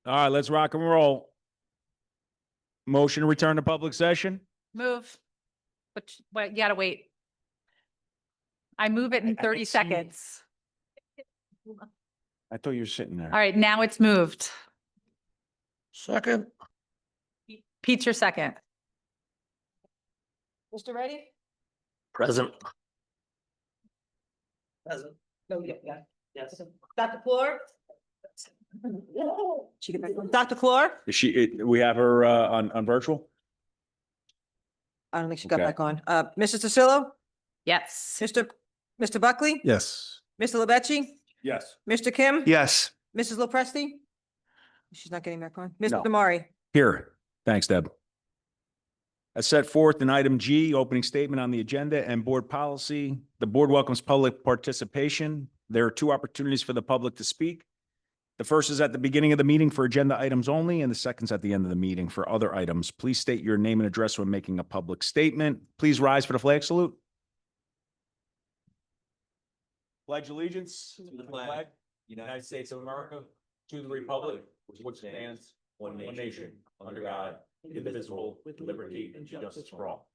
All right, let's rock and roll. Motion to return to public session? Move. But wait, you gotta wait. I move it in 30 seconds. I thought you were sitting there. All right, now it's moved. Second. Pete's your second. Mr. Reddy? Present. Present. No, yeah. Yes. Dr. Clore? Dr. Clore? Is she, we have her on virtual? I don't think she got Okay. back on. Mrs. Tasillo? Yes. Mr. Buckley? Yes. Mr. Lebechi? Yes. Mr. Kim? Yes. Mrs. Lopresti? She's not getting back on. Mr. No. Damari? Here. Thanks, Deb. As set forth in item G, opening statement on the agenda and board policy, the board welcomes public participation. There are two opportunities for the public to speak. The first is at the beginning of the meeting for agenda items only, and the second's at the end of the meeting for other items. Please state your name and address when making a public statement. Please rise for the flag salute. Pledge allegiance to the flag, United States of America, to the republic, which stands one nation, under God, indivisible, with liberty and justice for all.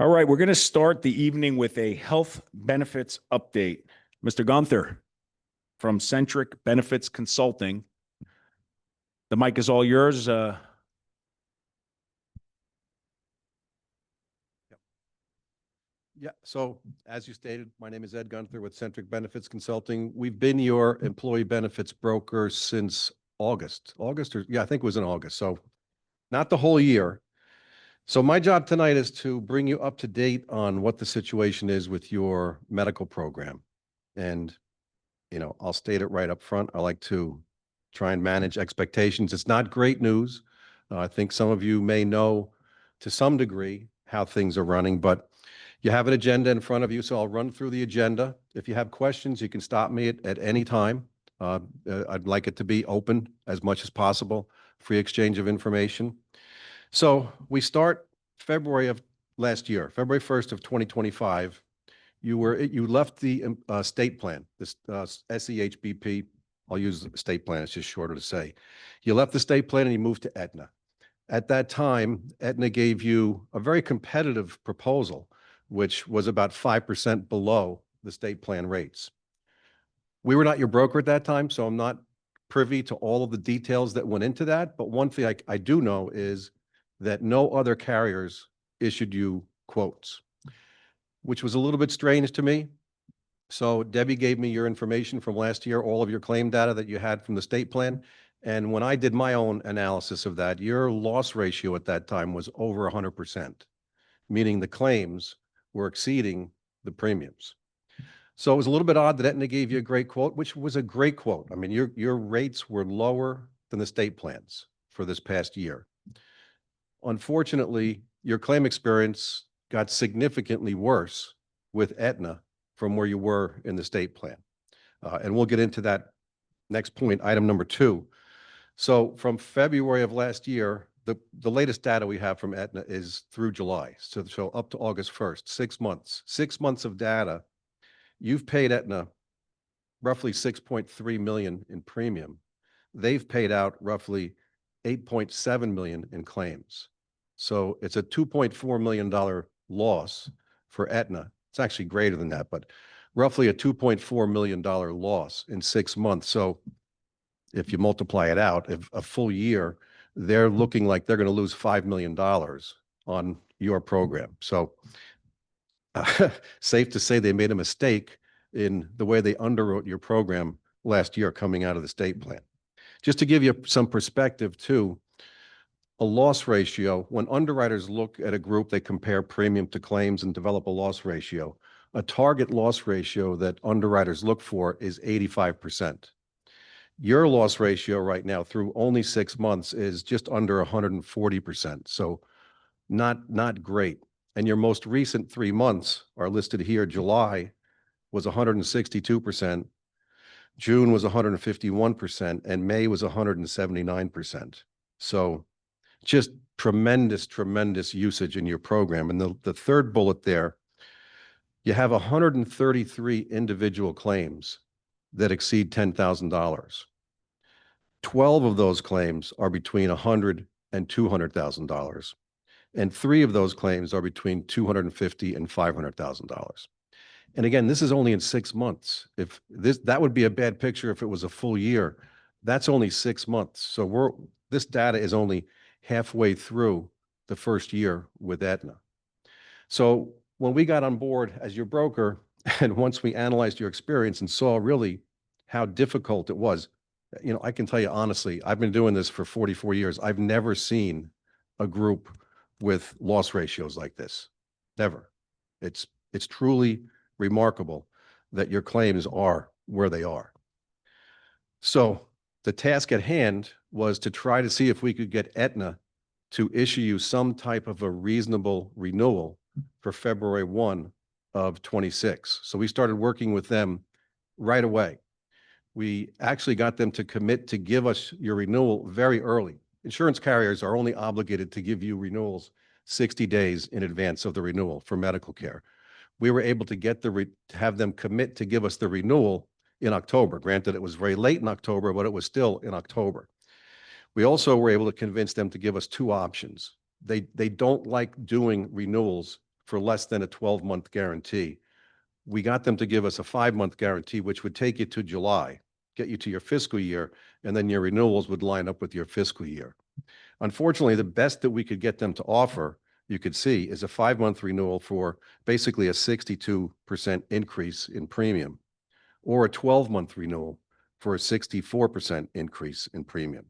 All right, we're going to start the evening with a health benefits update. Mr. Gunther from Centric Benefits Consulting. The mic is all yours. Yeah, so as you stated, my name is Ed Gunther with Centric Benefits Consulting. We've been your employee benefits broker since August, or yeah, I think it was in August. So not the whole year. So my job tonight is to bring you up to date on what the situation is with your medical program. And, I'll state it right up front. I like to try and manage expectations. It's not great news. I think some of you may know to some degree how things are running, but you have an agenda in front of you, so I'll run through the agenda. If you have questions, you can stop me at any time. I'd like it to be open as much as possible, free exchange of information. So we start February of last year, February 1st of 2025. You left the state plan, this SEHBP. I'll use the state plan, it's just shorter to say. You left the state plan and you moved to Aetna. At that time, Aetna gave you a very competitive proposal, which was about 5% below the state plan rates. We were not your broker at that time, so I'm not privy to all of the details that went into that. But one thing I do know is that no other carriers issued you quotes, which was a little bit strange to me. So Debbie gave me your information from last year, all of your claim data that you had from the state plan. And when I did my own analysis of that, your loss ratio at that time was over 100%, meaning the claims were exceeding the premiums. So it was a little bit odd that Aetna gave you a great quote, which was a great quote. I mean, your rates were lower than the state plans for this past year. Unfortunately, your claim experience got significantly worse with Aetna from where you were in the state plan. And we'll get into that next point, item number 2. So from February of last year, the latest data we have from Aetna is through July. So up to August 1st, 6 months. 6 months of data. You've paid Aetna roughly $6.3 million in premium. They've paid out roughly $8.7 million in claims. So it's a $2.4 million loss for Aetna. It's actually greater than that, but roughly a $2.4 million loss in 6 months. So if you multiply it out, if a full year, they're looking like they're going to lose $5 million on your program. So safe to say they made a mistake in the way they underwrote your program last year coming out of the state plan. Just to give you some perspective too, a loss ratio, when underwriters look at a group, they compare premium to claims and develop a loss ratio. A target loss ratio that underwriters look for is 85%. Your loss ratio right now through only 6 months is just under 140%. So not great. And your most recent 3 months are listed here. July was 162%. June was 151%, and May was 179%. So just tremendous usage in your program. And the third bullet there, You have 133 individual claims that exceed $10,000. 12 of those claims are between $100,000 and $200,000. And 3 of those claims are between $250,000 and $500,000. And again, this is only in 6 months. If that would be a bad picture if it was a full year. That's only 6 months. So this data is only halfway through the first year with Aetna. So when we got on board as your broker, and once we analyzed your experience and saw really how difficult it was, I can tell you honestly, I've been doing this for 44 years. I've never seen a group with loss ratios like this. Never. It's truly remarkable that your claims are where they are. So the task at hand was to try to see if we could get Aetna to issue you some type of a reasonable renewal for February 1 of 26. So we started working with them right away. We actually got them to commit to give us your renewal very early. Insurance carriers are only obligated to give you renewals 60 days in advance of the renewal for medical care. We were able to get to have them commit to give us the renewal in October. Granted, it was very late in October, but it was still in October. We also were able to convince them to give us 2 options. They don't like doing renewals for less than a 12-month guarantee. We got them to give us a 5-month guarantee, which would take you to July, get you to your fiscal year, and then your renewals would line up with your fiscal year. Unfortunately, the best that we could get them to offer, you could see, is a 5-month renewal for basically a 62% increase in premium, or a 12-month renewal for a 64% increase in premium.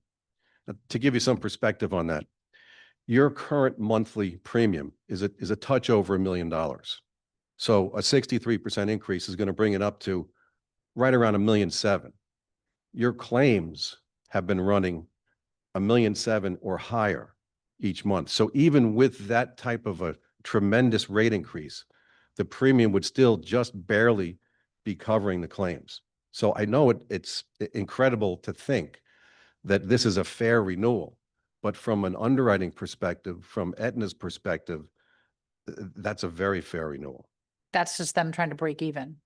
Now, to give you some perspective on that, your current monthly premium is a touch over $1 million. So a 63% increase is going to bring it up to right around $1.7 million. Your claims have been running $1.7 million or higher each month. So even with that type of a tremendous rate increase, the premium would still just barely be covering the claims. So I know it's incredible to think that this is a fair renewal, but from an underwriting perspective, from Aetna's perspective, that's a very fair renewal. That's just them trying to break even,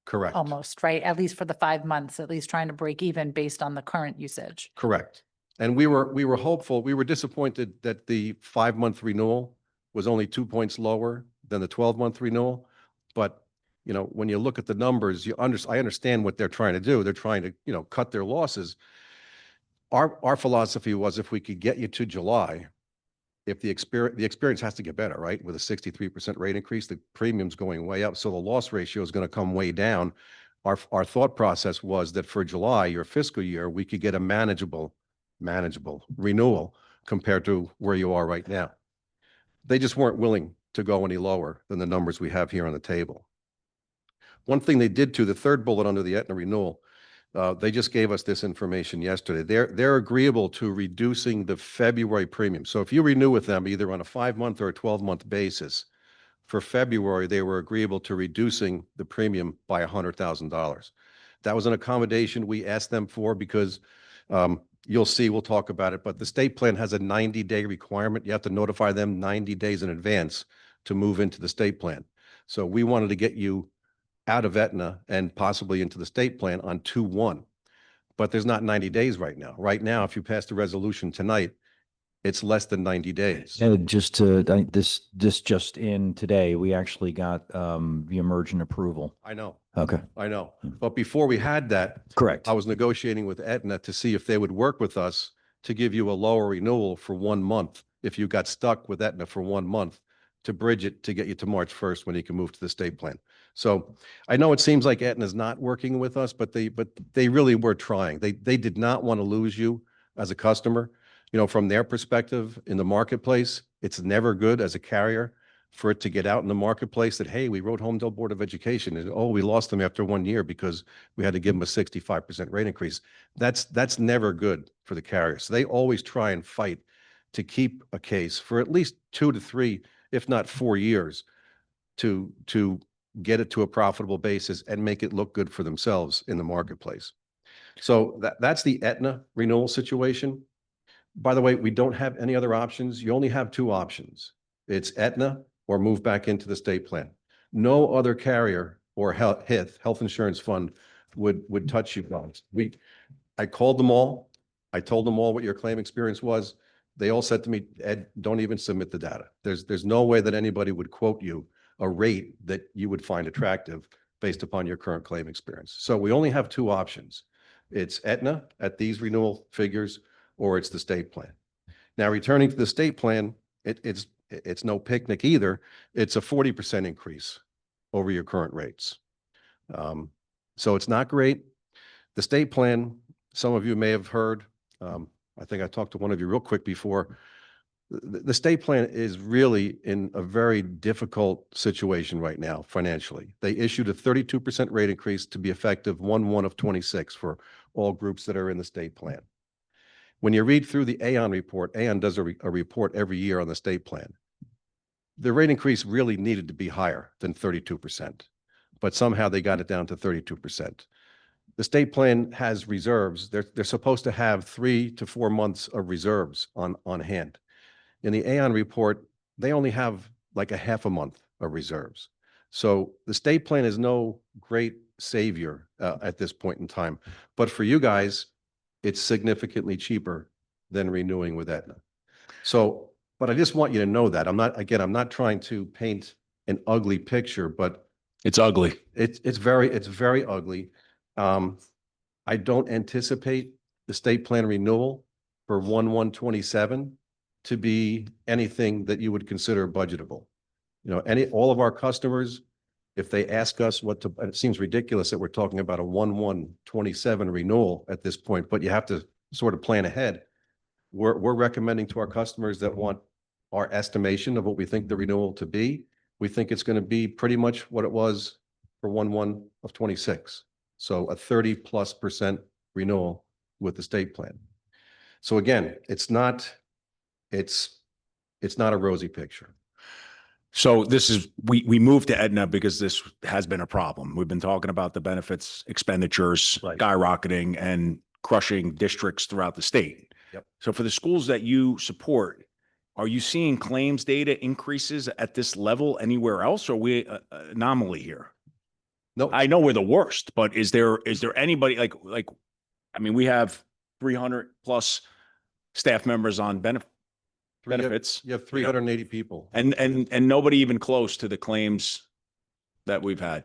Correct. almost, right? At least for the 5 months, at least trying to break even based on the current usage. Correct. And we were hopeful, we were disappointed that the 5-month renewal was only 2 points lower than the 12-month renewal. But, when you look at the numbers, I understand what they're trying to do. They're trying to, cut their losses. Our philosophy was, if we could get you to July, if the experience has to get better, right? With a 63% rate increase, the premium's going way up. So the loss ratio is going to come way down. Our thought process was that for July, your fiscal year, we could get a manageable renewal compared to where you are right now. They just weren't willing to go any lower than the numbers we have here on the table. One thing they did, the third bullet under the Aetna renewal, they just gave us this information yesterday. They're agreeable to reducing the February premium. So if you renew with them either on a 5-month or a 12-month basis, for February, they were agreeable to reducing the premium by $100,000. That was an accommodation we asked them for because you'll see, we'll talk about it, but the state plan has a 90-day requirement. You have to notify them 90 days in advance to move into the state plan. So we wanted to get you out of Aetna and possibly into the state plan on 2/1. But there's not 90 days right now. Right now, if you pass the resolution tonight, it's less than 90 days. And this just in today, we actually got the emergent approval. I know, Okay, I know. But before we had that, correct. I was negotiating with Aetna to see if they would work with us to give you a lower renewal for 1 month. If you got stuck with Aetna for 1 month, to bridge it to get you to March 1st when you can move to the state plan. So I know it seems like Aetna's not working with us, but they really were trying. They did not want to lose you as a customer. From their perspective in the marketplace, it's never good as a carrier for it to get out in the marketplace that, hey, we wrote Holmdel Board of Education and, oh, we lost them after 1 year because we had to give them a 65% rate increase. That's never good for the carrier. So they always try and fight to keep a case for at least 2 to 3, if not 4 years, to get it to a profitable basis and make it look good for themselves in the marketplace. So that's the Aetna renewal situation. By the way, we don't have any other options. You only have 2 options. It's Aetna or move back into the state plan. No other carrier or health insurance fund would touch you guys. I called them all. I told them all what your claim experience was. They all said to me, Ed, don't even submit the data. There's no way that anybody would quote you a rate that you would find attractive based upon your current claim experience. So we only have two options. It's Aetna at these renewal figures, or it's the state plan. Now, returning to the state plan, it's no picnic either. It's a 40% increase over your current rates. So it's not great. The state plan, some of you may have heard, I think I talked to one of you real quick before. The state plan is really in a very difficult situation right now financially. They issued a 32% rate increase to be effective 1/1 of 26 for all groups that are in the state plan. When you read through the Aon report, Aon does a report every year on the state plan. The rate increase really needed to be higher than 32%, but somehow they got it down to 32%. The state plan has reserves. They're supposed to have 3 to 4 months of reserves on hand. In the Aon report, they only have like a half a month of reserves. So the state plan is no great savior at this point in time. But for you guys, it's significantly cheaper than renewing with Aetna. So, but I just want you to know that. I'm not trying to paint an ugly picture, but It's ugly. it's very ugly. I don't anticipate the state plan renewal for 1/1/27 to be anything that you would consider budgetable. You know, all of our customers, if they ask us it seems ridiculous that we're talking about a 1/1/27 renewal at this point, but you have to sort of plan ahead. We're recommending to our customers that want our estimation of what we think the renewal to be. We think it's going to be pretty much what it was for 1/1 of 26. So a 30+% renewal with the state plan. So again, it's not a rosy picture. So we moved to Aetna because this has been a problem. We've been talking about the benefits expenditures Right. skyrocketing and crushing districts throughout the state. Yep. So for the schools that you support, are you seeing claims data increases at this level anywhere else, or are we anomaly here? No, I know we're the worst, but is there anybody like, I mean, we have 300 plus staff members on benefits. you have 380 people. And nobody even close to the claims that we've had.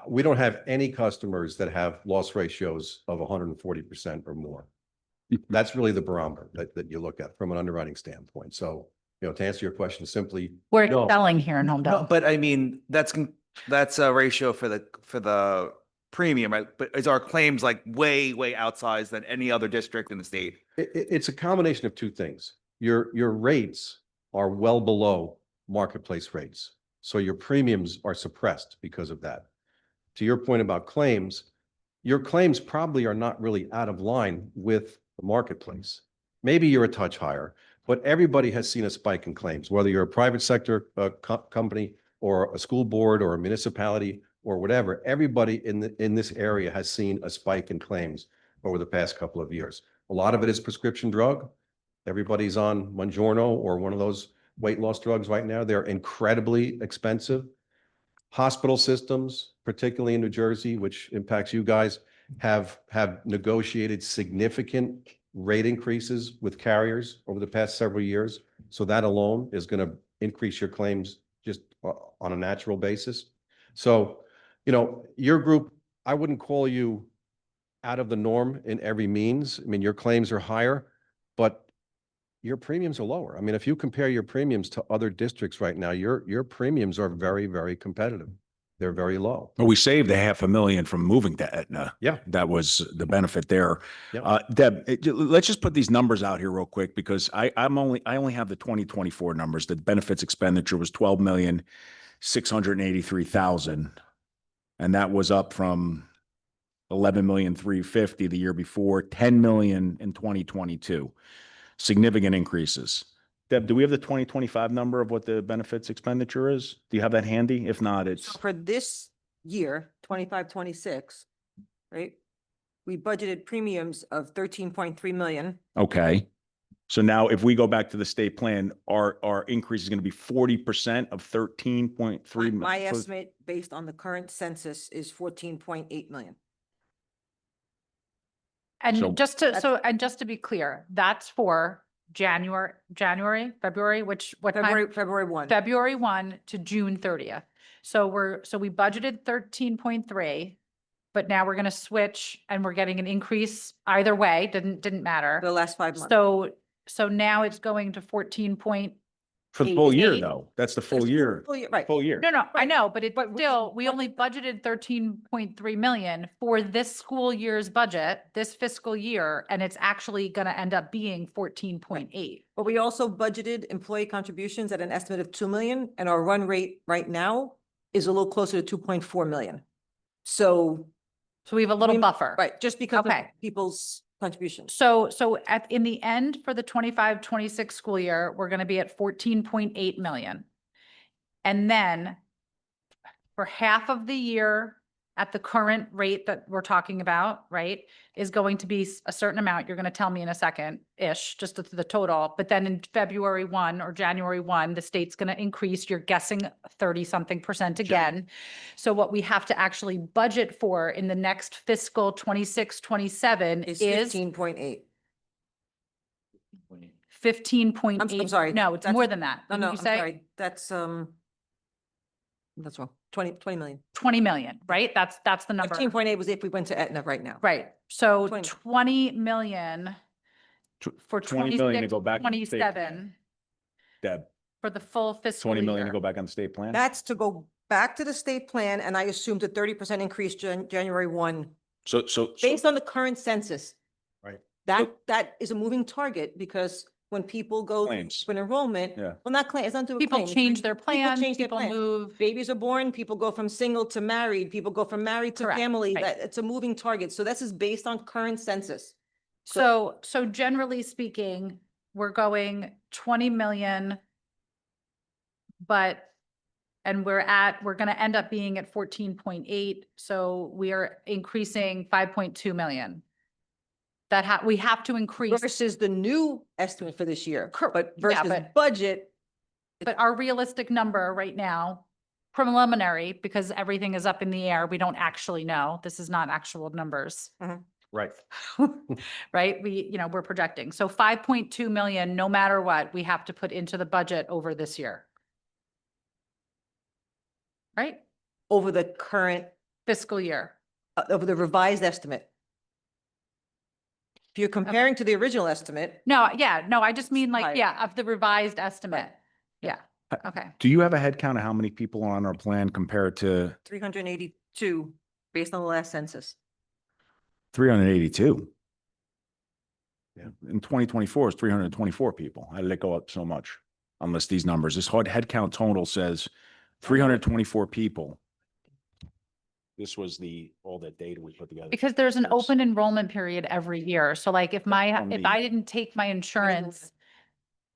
We don't have any customers that have loss ratios of 140% or more. That's really the barometer that you look at from an underwriting standpoint. So, you know, to answer your question simply, We're no. excelling here in No, Holmdel. but I mean, that's a ratio for the premium, right? But is our claims like way outsized than any other district in the state? It's a combination of two things. Your rates are well below marketplace rates. So your premiums are suppressed because of that. To your point about claims, your claims probably are not really out of line with the marketplace. Maybe you're a touch higher, but everybody has seen a spike in claims, whether you're a private sector company or a school board or a municipality or whatever. Everybody in this area has seen a spike in claims over the past couple of years. A lot of it is prescription drug. Everybody's on Mounjaro or one of those weight loss drugs right now. They're incredibly expensive. Hospital systems, particularly in New Jersey, which impacts you guys, have negotiated significant rate increases with carriers over the past several years. So that alone is going to increase your claims just on a natural basis. So, you know, your group, I wouldn't call you out of the norm in every means. I mean, your claims are higher, but your premiums are lower. I mean, if you compare your premiums to other districts right now, your premiums are very, very competitive. They're very low. Well, we saved $500,000 from moving to Aetna. Yeah. That was the benefit there. Yep. Deb, let's just put these numbers out here real quick because I only have the 2024 numbers. The benefits expenditure was $12,683,000. And that was up from $11,350,000 the year before, $10 million in 2022. Significant increases. Deb, do we have the 2025 number of what the benefits expenditure is? Do you have that handy? If not, it's So for this year, 25-26, right? We budgeted premiums of 13.3 million. okay. So now if we go back to the state plan, our increase is going to be 40% of 13.3. My estimate, based on the current census, is 14.8 million. So- And just to be clear, that's for January, February, what time? February 1. February 1 to June 30th. So we budgeted 13.3, but now we're going to switch and we're getting an increase either way, didn't matter. The last 5 months. So now it's going to 14 point, For the full year, 8. though. That's the full year. Full year, right. Full year. no, I Right. know, but it's But we- still, we only budgeted 13.3 million for this school year's budget, this fiscal year, and it's actually going to end up being 14.8. But we also budgeted employee contributions at an estimate of 2 million, and our run rate right now is a little closer to 2.4 million. So. So we have a little we- buffer. Right, just because of Okay. people's contributions. So in the end, for the 25-26 school year, we're gonna be at 14.8 million. And then for half of the year at the current rate that we're talking about, right, is going to be a certain amount. You're gonna tell me in a second-ish, just the total. But then in February 1 or January 1, the state's gonna increase, you're guessing 30-something% again. So what we have to actually budget for in the next fiscal 26-27 Is is 15.8. 15.8. I'm sorry, No, it's that's- more than that. No, Didn't no, you I'm say? sorry. That's wrong. 20 million. 20 million, right? That's the number. 15.8 was if we went to Aetna right now. Right. So 20. 20 million for 20 million to 26, go back. to the state plan. 27 Deb, for the full fiscal 20 million to year. go back on the state plan? That's to go back to the state plan, and I assumed a 30% increase January 1, So based on the current census. Right. That is a moving target, because when people go Claims. for an enrollment, Yeah. well, not claim, it's not to a People claim. change their plans, change their people plans. move. Babies are born, people go from single to married, people go from married to Correct, family, right. that, it's a moving target. So this is based on current census. So generally speaking, we're going 20 million. And we're gonna end up being at 14.8, so we are increasing 5.2 million. We have to increase, Versus the new estimate for this year. But yeah, versus budget, but our realistic number right now, preliminary, because everything is up in the air, we don't actually know, this is not actual numbers. Right. Right? We're projecting. So 5.2 million, no matter what, we have to put into the budget over this year. Right? over the current, Fiscal year. over the revised estimate. If you're comparing to the original estimate, No, yeah, no, I just mean like, Right. yeah, of the revised estimate. Yeah, okay. Do you have a head count of how many people are on our plan compared to 382, based on the last census. 382? Yeah. In 2024 is 324 people. How did it go up so much? Unless these numbers, this head count total says 324 people. This was all that data we put together. Because there's an Yes. open enrollment period every year. So like if From if the- I didn't take my insurance,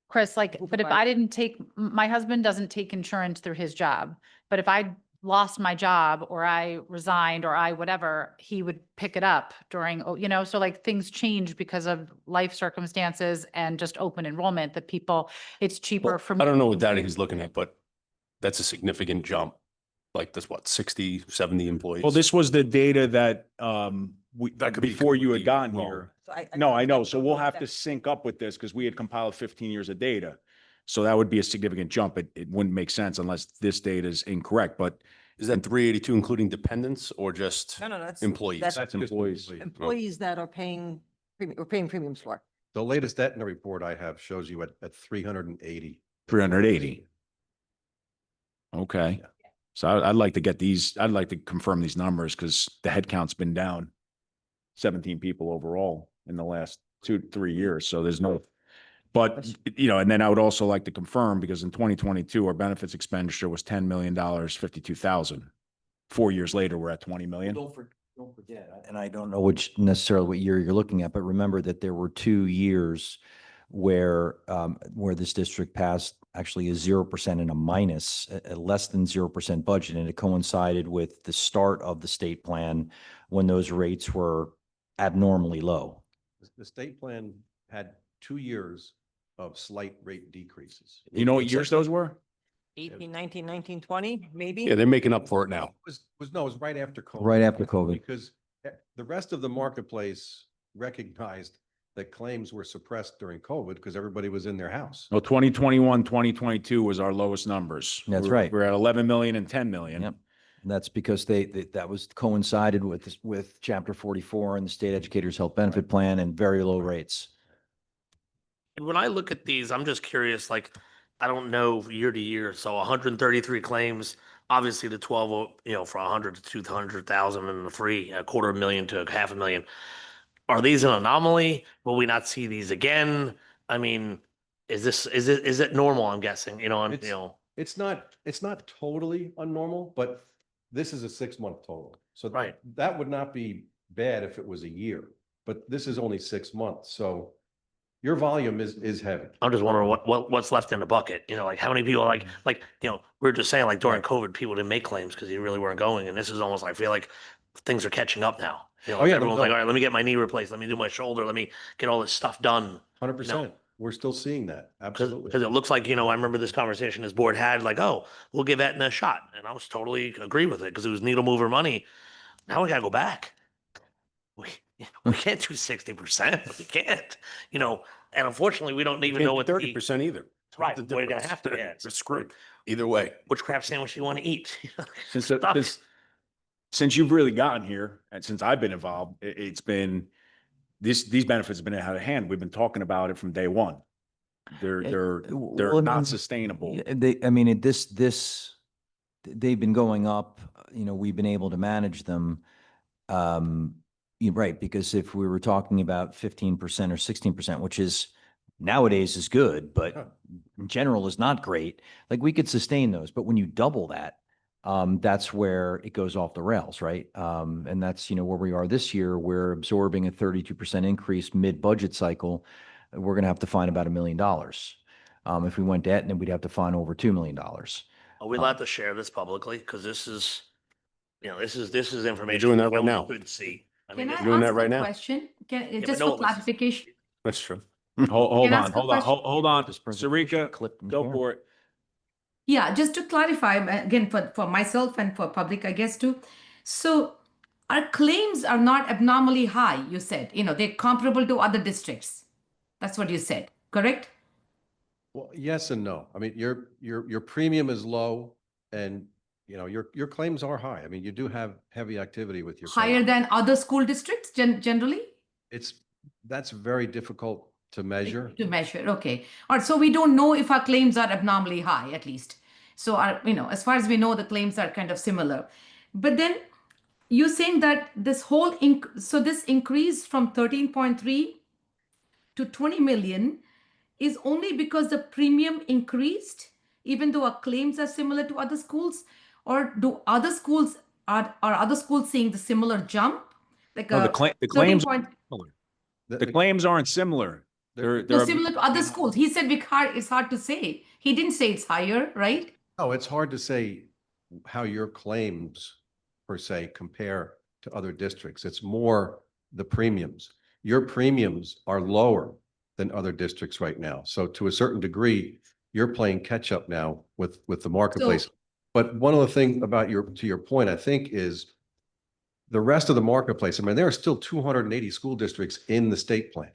Chris, like, Who but if provides- I didn't take, my husband doesn't take insurance through his job. But if I lost my job or I resigned or I whatever, he would pick it up during, so like things change because of life circumstances and just open enrollment that people, it's cheaper Well, for I me. don't know what data he's looking at, but that's a significant jump. Like this, what, 60, 70 employees? Well, this was the data that That could be before you had completely gotten wrong. here. So No, I know. So don't we'll know have to that. sync up with this because we had compiled 15 years of data. So that would be a significant jump. It wouldn't make sense unless this data is incorrect, but Is that 382 including dependents or just No, that's. employees? That's that's just employees. employees that are paying, we're paying premiums for. The latest Aetna report I have shows you at 380. 380. Okay. Yeah. So I'd like to get I'd like to confirm these numbers because the head count's been down 17 people overall in the last 2-3 years. So there's no, but, and then I would also like to confirm because in 2022, our benefits expenditure was $10 million, 52,000. 4 years later, we're at 20 million. Don't forget, and I don't know which necessarily what year you're looking at, but remember that there were 2 years where this district passed actually a 0% and a minus, a less than 0% budget, and it coincided with the start of the state plan when those rates were abnormally low. The state plan had 2 years of slight rate decreases. You know what It's years those were? 18, 19, 19, 20, maybe? Yeah, they're making up for it now. No, it was right after COVID. Right after COVID. Because the rest of the marketplace recognized that claims were suppressed during COVID because everybody was in their house. Well, 2021, 2022 was our lowest numbers. That's We're- right. We're at 11 million and 10 million. Yep. And that's because that was coincided with Chapter 44 and the State Educators Health Benefit Plan and very low rates. And when I look at these, I'm just curious, like, I don't know year to year. So 133 claims, obviously the 12, from 100 to 200,000 and the free, a $250,000 to $500,000. Are these an anomaly? Will we not see these again? I mean, is it normal? I'm guessing, It's- It's not totally unnormal, but this is a 6-month total. So Right. that would not be bad if it was a year, but this is only 6 months. So your volume is heavy. I'm just wondering what's left in the bucket, like how many people we were just saying like during COVID, people didn't make claims because they really weren't going. And this is almost, I feel like things are catching up now. Oh, yeah, Everyone's no. like, all right, let me get my knee replaced. Let me do my shoulder. Let me get all this stuff done. 100%. We're still seeing that. Absolutely. Because it looks like, I remember this conversation this board had like, oh, we'll give Aetna a shot. And I was totally agree with it because it was needle mover money. Now we gotta go back. We can't do 60%. We can't, and unfortunately, we don't even know what 30% either. Right, The we're gonna difference. have to, yeah. It's screwed. Either way. Which crab sandwich you want to eat. Since, Sucks. since you've really gotten here and since I've been involved, it's been, these benefits have been out of hand. We've been talking about it from day one. They're Well, I mean, not sustainable. They've been going up, we've been able to manage them. You're right, because if we were talking about 15% or 16%, which is nowadays is good, but in general is not great, like we could sustain those. But when you double that, that's where it goes off the rails, right? And that's, where we are this year. We're absorbing a 32% increase mid-budget cycle. We're going to have to find about $1 million. If we went to Aetna, we'd have to find over $2 million. Are we allowed to share this publicly? Because this is, this is information. doing that right we now. Couldn't see. Can I doing that ask right a now. question? but Just no for one listens. clarification, That's true. Hold Can I on, ask a hold on, question? hold on. This presentation Sarika, clipped and go shared. for it. yeah, just to clarify, again, for myself and for public, I guess too. So our claims are not abnormally high, you said, they're comparable to other districts. That's what you said, correct? Well, yes and no. I mean, your premium is low and, your claims are high. I mean, you do have heavy activity with your Higher claims. than other school districts generally? That's very difficult to measure. To measure, okay. All right, so we don't know if our claims are abnormally high, at least. So as far as we know, the claims are kind of similar. But then you're saying that this whole, so this increase from 13.3 to 20 million is only because the premium increased, even though our claims are similar to other schools? Or do other schools, are other schools seeing the similar jump? Like No, the claims, 13 the claims aren't similar. No, They're similar to other schools. He said it's hard to say. He didn't say it's higher, right? No, it's hard to say how your claims per se compare to other districts. It's more the premiums. Your premiums are lower than other districts right now. So to a certain degree, you're playing catch up now with the marketplace. But one of the things about to your point, I think, is the rest of the marketplace. I mean, there are still 280 school districts in the state plan.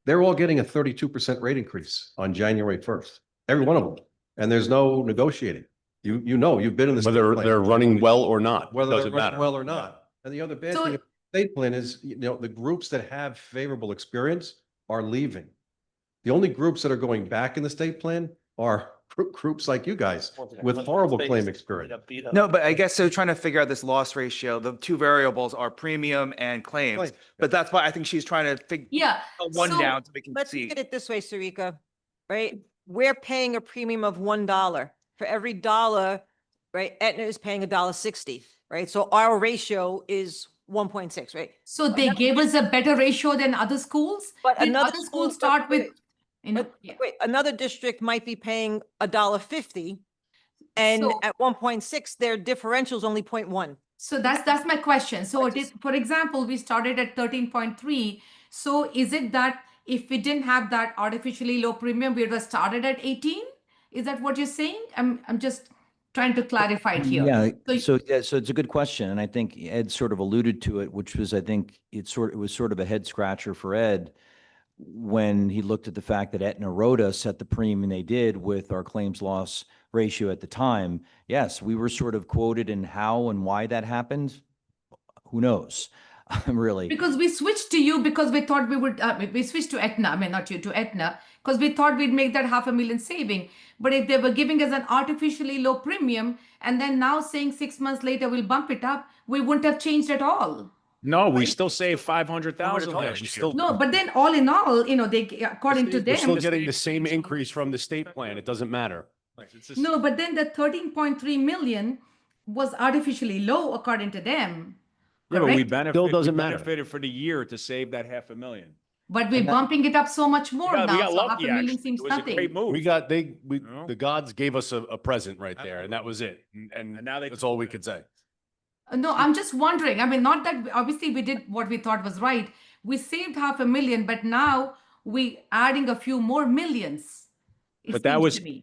They're all getting a 32% rate increase on January 1st, every one of them. And there's no negotiating. You've been in the state Whether plan. they're running well or not, Whether they're doesn't running matter. well or not. And the other bad So- thing about the state plan is, the groups that have favorable experience are leaving. The only groups that are going back in the state plan are groups like you guys with horrible claim experience. No, but I guess so trying to figure out this loss ratio, the two variables are premium and claims. Claims, But that's why I think she's trying to figure Yeah. one so- down so we can Let's see. look at it this way, Sarika, right? We're paying a premium of $1. For every dollar, right, Aetna is paying $1.60, right? So our ratio is 1.6, right? So they gave us a better ratio than other schools? But Did another other school- schools start wait, with, But wait, another district might be paying $1.50. And So- at 1.6, their differential is only 0.1. So that's my question. So it is, for example, we started at 13.3. So is it that if we didn't have that artificially low premium, we would have started at 18? Is that what you're saying? I'm just trying to clarify it here. Yeah, So so it's a good question, and I think Ed sort of alluded to it, which was, I think, it was sort of a head scratcher for Ed when he looked at the fact that Aetna Rhoda set the premium they did with our claims loss ratio at the time. Yes, we were sort of quoted in how and why that happened. Who knows? Really. because we switched to you because we thought we would, we switched to Aetna, I mean, not you, to Aetna, because we thought we'd make that 500,000 saving. But if they were giving us an artificially low premium and then now saying 6 months later we'll bump it up, we wouldn't have changed at all. No, we still save 500,000 talking there. next We year. still, No, but then all in all, they, according to We're still them, getting the same increase from the state plan. It doesn't matter. no, but then the 13.3 million was artificially low according to them. yeah, but we correct? benefit, Still we doesn't matter. benefited for the year to save that 500,000. But we're bumping it up so much more We now, got so lucky, 500,000 actually. seems It was a nothing. great move. We got, the know? gods gave us a present right there, and that was it. And now they- that's all we could say. No, I'm just wondering. I mean, not that obviously we did what we thought was right. We saved 500,000, but now we adding a few more millions. it But that seems was, to me.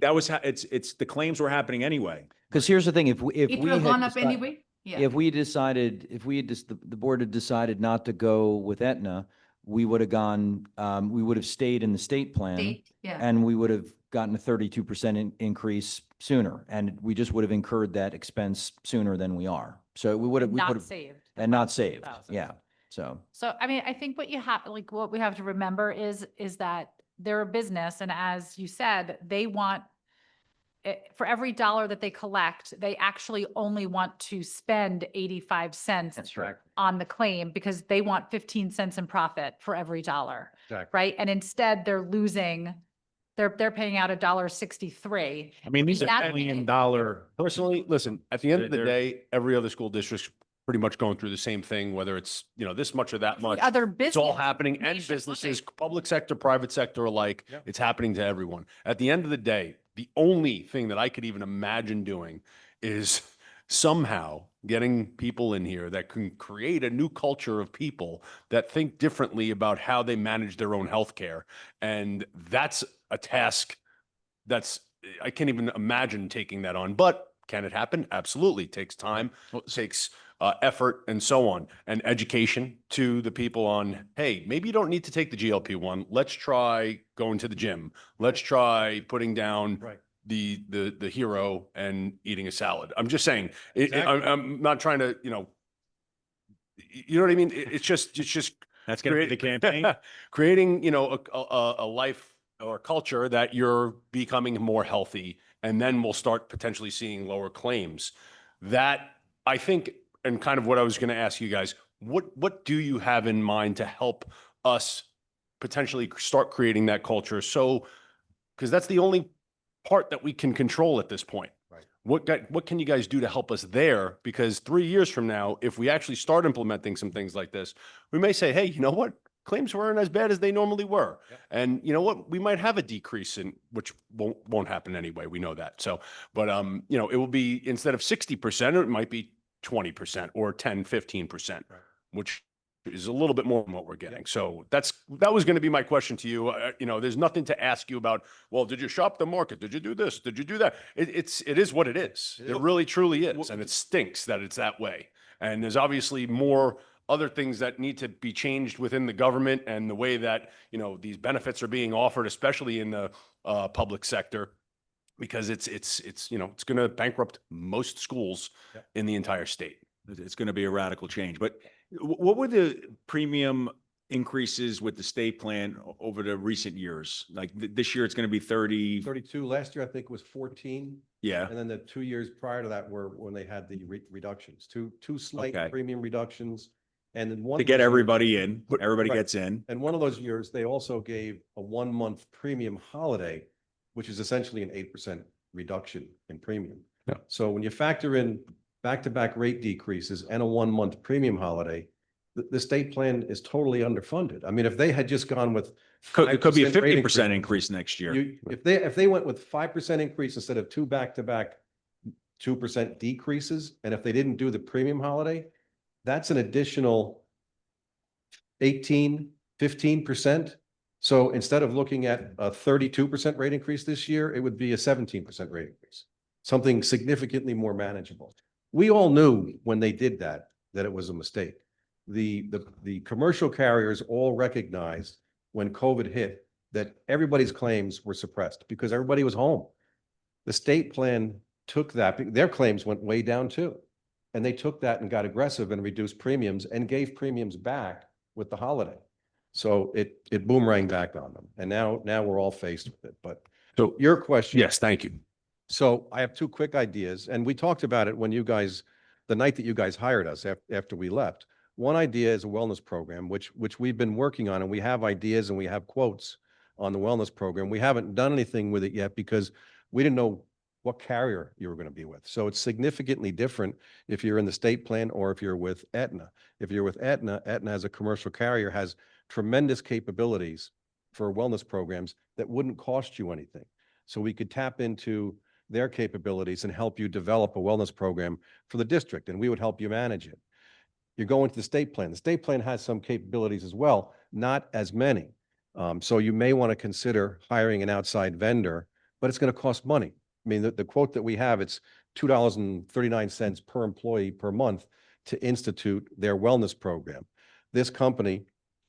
it's, the claims were happening anyway. Because here's the thing, if we It would have had gone up deci- anyway. Yeah. If we decided, if we had just, the board had decided not to go with Aetna, we would have gone, we would have stayed in the state plan. State, yeah. And we would have gotten a 32% increase sooner, and we just would have incurred that expense sooner than we are. So we would have, Not saved. and not saved, 500,000. yeah, so. So, I mean, I think what you have, like, what we have to remember is that they're a business, and as you said, they want, for every dollar that they collect, they actually only want to spend 85 cents right. on the claim because they want 15 cents in profit for every dollar, Exactly. right? And instead they're losing, they're paying out $1.63. I mean, these are That's- $1 million. Personally, listen, at the end of the They're- day, every other school district's pretty much going through the same thing, whether it's, this much or that much. Other It's all business. happening, and nationwide. businesses, public sector, private sector alike. Yeah. It's happening to everyone. At the end of the day, the only thing that I could even imagine doing is somehow getting people in here that can create a new culture of people that think differently about how they manage their own healthcare. And that's a task I can't even imagine taking that on. But can it happen? Absolutely. It takes time, it takes effort, and so on, and education to the people on, hey, maybe you don't need to take the GLP-1. Let's try going to the gym. Let's try putting down Right. the hero and eating a salad. I'm just saying, Exactly. I'm not trying to, you know what I mean? It's just That's going to be the campaign. creating, a life or culture that you're becoming more healthy, and then we'll start potentially seeing lower claims. That, I think, and kind of what I was going to ask you guys, what do you have in mind to help us potentially start creating that culture? So, because that's the only part that we can control at this point. Right. What can you guys do to help us there? Because 3 years from now, if we actually start implementing some things like this, we may say, hey, you know what? Claims weren't as bad as they normally were. Yep. And you know what? We might have a decrease in, which won't happen anyway. We know that. So, but it will be, instead of 60%, it might be 20% or 10, 15%, Right. which is a little bit more than what we're getting. So that was going to be my question to you. There's nothing to ask you about, well, did you shop the market? Did you do this? Did you do that? It is what it is. It really truly is. And it stinks that it's that way. And there's obviously more other things that need to be changed within the government and the way that, these benefits are being offered, especially in the public sector, because it's going to bankrupt most schools Yep. in the entire state. It's going to be a radical change. But what were the premium increases with the state plan over the recent years? Like this year, it's going to be 30. 32. Last year, I think, was 14. Yeah. And then the 2 years prior to that were when they had the reductions, two slight Okay. premium reductions. And then one To of get those years- everybody in, everybody Right. gets in. And one of those years, they also gave a 1 month premium holiday, which is essentially an 8% reduction in premium. Yeah. So when you factor in back-to-back rate decreases and a 1 month premium holiday, the state plan is totally underfunded. I mean, if they had just gone with It could be a 5% rate 50% increase next year. if they went with 5% increase instead of two back-to-back 2% decreases, and if they didn't do the premium holiday, that's an additional 15%. So instead of looking at a 32% rate increase this year, it would be a 17% rate increase, something significantly more manageable. We all knew when they did that it was a mistake. The commercial carriers all recognized when COVID hit that everybody's claims were suppressed because everybody was home. The state plan took that, their claims went way down too. And they took that and got aggressive and reduced premiums and gave premiums back with the holiday. So it boomeranged back on them. And now we're all faced with it. But So, your question. yes, thank you. So I have two quick ideas, and we talked about it when you guys, the night that you guys hired us after we left. One idea is a wellness program, which we've been working on, and we have ideas and we have quotes on the wellness program. We haven't done anything with it yet because we didn't know what carrier you were going to be with. So it's significantly different if you're in the state plan or if you're with Aetna. If you're with Aetna, Aetna as a commercial carrier has tremendous capabilities for wellness programs that wouldn't cost you anything. So we could tap into their capabilities and help you develop a wellness program for the district, and we would help you manage it. You're going to the state plan. The state plan has some capabilities as well, not as many. So you may want to consider hiring an outside vendor, but it's going to cost money. I mean, the quote that we have, it's $2.39 per employee per month to institute their wellness program. This company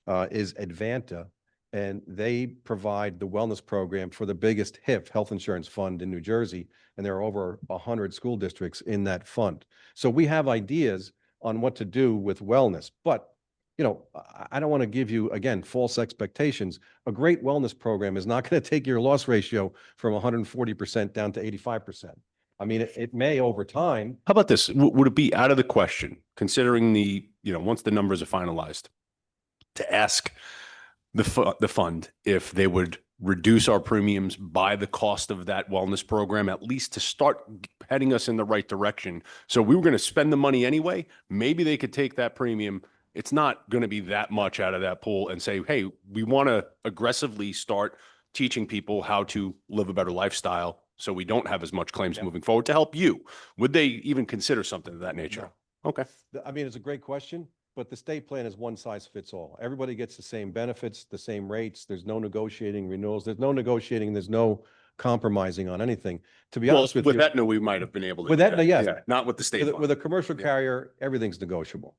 is Advanta, and they provide the wellness program for the biggest HIF, health insurance fund in New Jersey, and there are over 100 school districts in that fund. So we have ideas on what to do with wellness, but you know, I don't want to give you, again, false expectations. A great wellness program is not going to take your loss ratio from 140% down to 85%. I mean, it may over time. How about this? Would it be out of the question, considering once the numbers are finalized, to ask the fund if they would reduce our premiums by the cost of that wellness program, at least to start heading us in the right direction? So we were going to spend the money anyway. Maybe they could take that premium. It's not going to be that much out of that pool and say, hey, we want to aggressively start teaching people how to live a better lifestyle so we don't have as much claims moving forward to help you. Would they even consider something of that nature? No. Okay. I mean, it's a great question, but the state plan is one size fits all. Everybody gets the same benefits, the same rates. There's no negotiating renewals. There's no negotiating. There's no compromising on anything. To be honest with you. With Aetna, we might have been able to. With do Aetna, that. yes. Yeah, not with the state. With a commercial Yeah. carrier, everything's negotiable.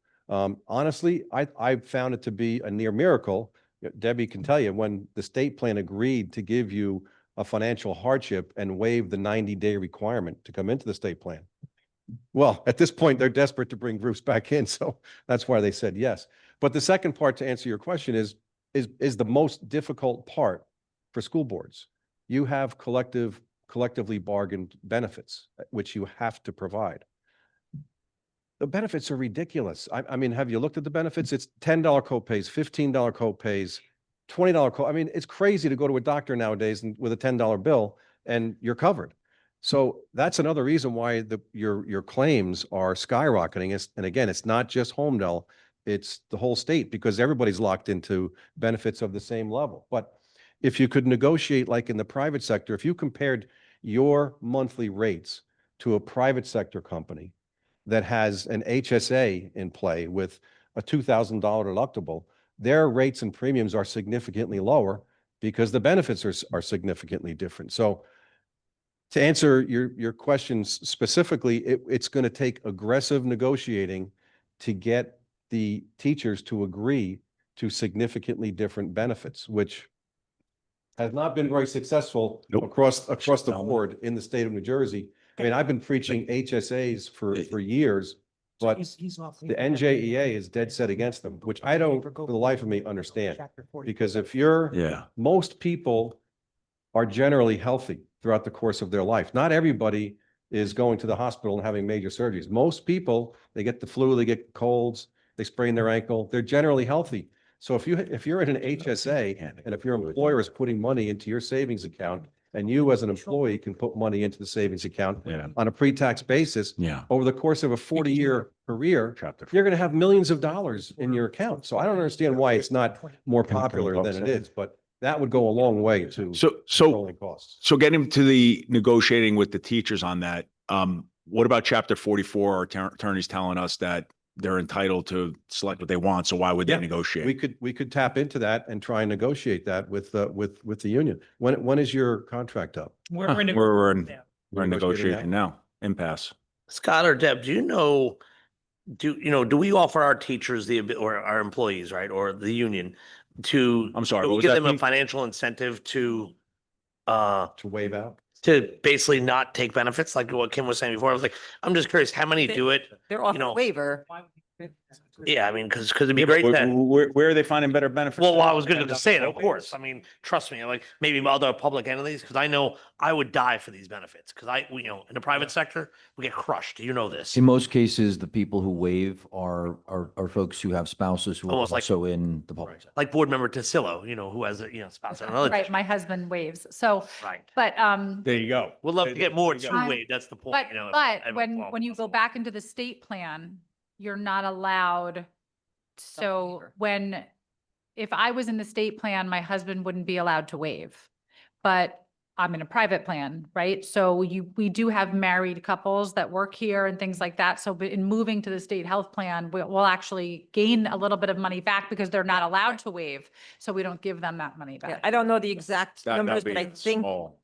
Honestly, I found it to be a near miracle. Debbie can tell you, when the state plan agreed to give you a financial hardship and waive the 90-day requirement to come into the state plan. Well, at this point, they're desperate to bring Bruce back in, so that's why they said yes. But the second part, to answer your question, is the most difficult part for school boards. You have collectively bargained benefits, which you have to provide. The benefits are ridiculous. I mean, have you looked at the benefits? It's $10 copays, $15 copays, $20 I mean, it's crazy to go to a doctor nowadays with a $10 bill and you're covered. So that's another reason why your claims are skyrocketing. And again, it's not just Holmdel, it's the whole state, because everybody's locked into benefits of the same level. But if you could negotiate like in the private sector, if you compared your monthly rates to a private sector company that has an HSA in play with a $2,000 deductible, their rates and premiums are significantly lower because the benefits are significantly different. So to answer your questions specifically, it's going to take aggressive negotiating to get the teachers to agree to significantly different benefits, which has not been very successful across the board in the state of New Jersey. I mean, I've been preaching HSAs for years, but the NJEA is dead set against them, which I don't, for the life of me, understand. Because if most people are generally healthy throughout the course of their life. Not everybody is going to the hospital and having major surgeries. Most people, they get the flu, they get colds, they sprain their ankle. They're generally healthy. So if you're in an HSA and if your employer is putting money into your savings account, and you as an employee can put money into the savings account on a pre-tax basis, over the course of a 40-year career, you're going to have millions of dollars in your account. So I don't understand why it's not more popular than it is, but that would go a long way to controlling costs. So getting to the negotiating with the teachers on that, what about Chapter 44? Our attorneys telling us that they're entitled to select what they want. So why would they Yeah, negotiate? we could tap into that and try and negotiate that with the union. When is your contract up? Huh, We're in, we're We're in negotiating negotiation now, impasse. Scott or Deb, do you know, do we offer our teachers or our employees, right, or the union to? I'm sorry, do what we was give that, them a Pete? financial incentive to waive out? to basically not take benefits, like what Kim was saying before? I was like, I'm just curious, how many do it? They're off know, a waiver. Yeah, I mean, because it'd be Yeah, but great to. where are they finding better benefits? Well, than I was going to $10 say it, of waivers? course. I mean, trust me, like maybe other public entities, because I know I would die for these benefits. Because in the private sector, we get crushed. You know this. In most cases, the people who waive are folks who have spouses who are Almost like- also in the public sector. Like board member Tassilo, who has a spouse in another. Right, my husband waives. So, Right. but, There you go. We'd love to get more There you to go. waive. That's the point. but, if but I have a when problem. you go back into the state plan, you're not allowed. So waiver. if I was in the state plan, my husband wouldn't be allowed to waive. But I'm in a private plan, right? So we do have married couples that work here and things like that. So in moving to the state health plan, we'll actually gain a little bit of money back because they're not allowed to waive. So we don't give them that money Yeah, back. I don't know the exact That'd numbers, be but I think small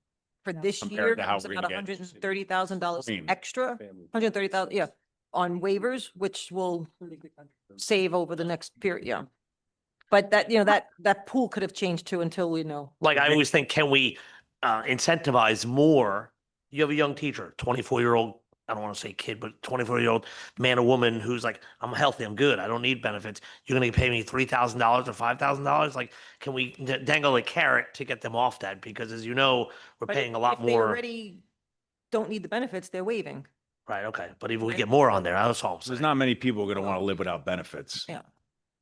for this compared year, to how it's we're about gonna get $130,000 cream. extra, 130,000, yeah, on waivers, which will save over the next period, yeah. But that, that pool could have changed too until we know. Like I always think, can we incentivize more? You have a young teacher, 24-year-old, I don't want to say kid, but 24-year-old man or woman who's like, I'm healthy, I'm good, I don't need benefits. You're going to pay me $3,000 or $5,000? Like, can we dangle a carrot to get them off that? Because as you know, we're But paying a lot if they more. already don't need the benefits, they're waiving. Right, okay. But if we Right. get more on there, that's all I'm There's saying. not many people going to want to live without benefits. Yeah.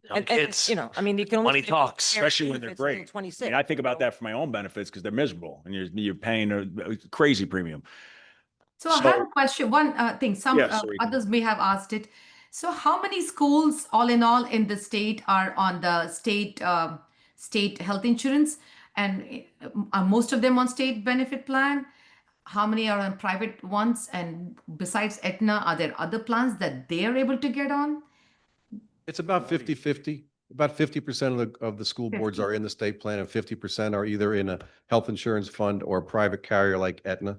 Young And, kids. I mean, you can only. Money talks, especially when they're great. I 26. mean, I think about that for my own benefits because they're miserable and you're paying a crazy premium. So I have a question, one thing, some Yeah, sorry. others may have asked it. So how many schools, all in all, in the state are on the state health insurance? And are most of them on state benefit plan? How many are on private ones? And besides Aetna, are there other plans that they are able to get on? It's about 50-50. About 50% of the school boards 50. are in the state plan and 50% are either in a health insurance fund or a private carrier like Aetna.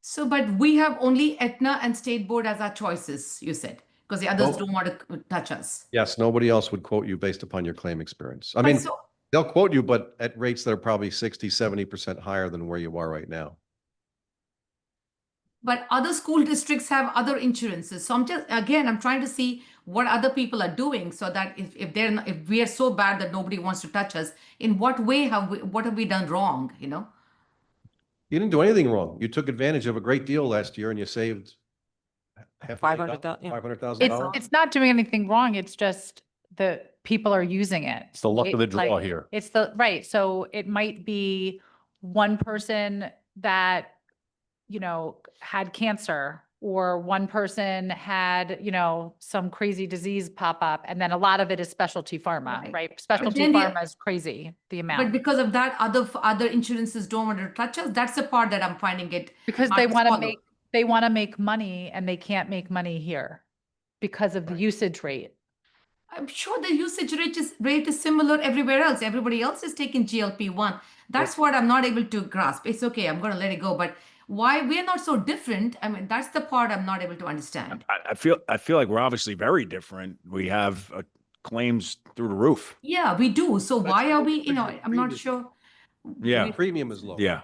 So, but we have only Aetna and state board as our choices, you said, because the others Nope. don't want to touch us. Yes, nobody else would quote you based upon your claim experience. I But mean, so- they'll quote you, but at rates that are probably 60-70% higher than where you are right now. But other school districts have other insurances. So I'm trying to see what other people are doing so that if we are so bad that nobody wants to touch us, in what way what have we done wrong, You didn't do anything wrong. You took advantage of a great deal last year and you saved $500,000, yeah. $500,000. It's not doing anything wrong. It's just the people are using it. It's the luck of the It's like- draw here. It's right. So it might be one person that, had cancer or one person had, some crazy disease pop up. And then a lot of it is specialty pharma, Right. right? Specialty then the- pharma is crazy, the But amount. because of that, other insurances don't want to touch us. That's the part that I'm finding it. Because hard they to want to swallow. make money and they can't make money here because of the usage rate. I'm sure the usage rate is similar everywhere else. Everybody else is taking GLP-1. That's what I'm not able to grasp. It's okay, I'm going to let it go. But why we're not so different? I mean, that's the part I'm not able to understand. I feel like we're obviously very different. We have claims through the roof. Yeah, we do. So That's why are the we, difference in I'm not premium. sure. Yeah. The premium is low. Yeah.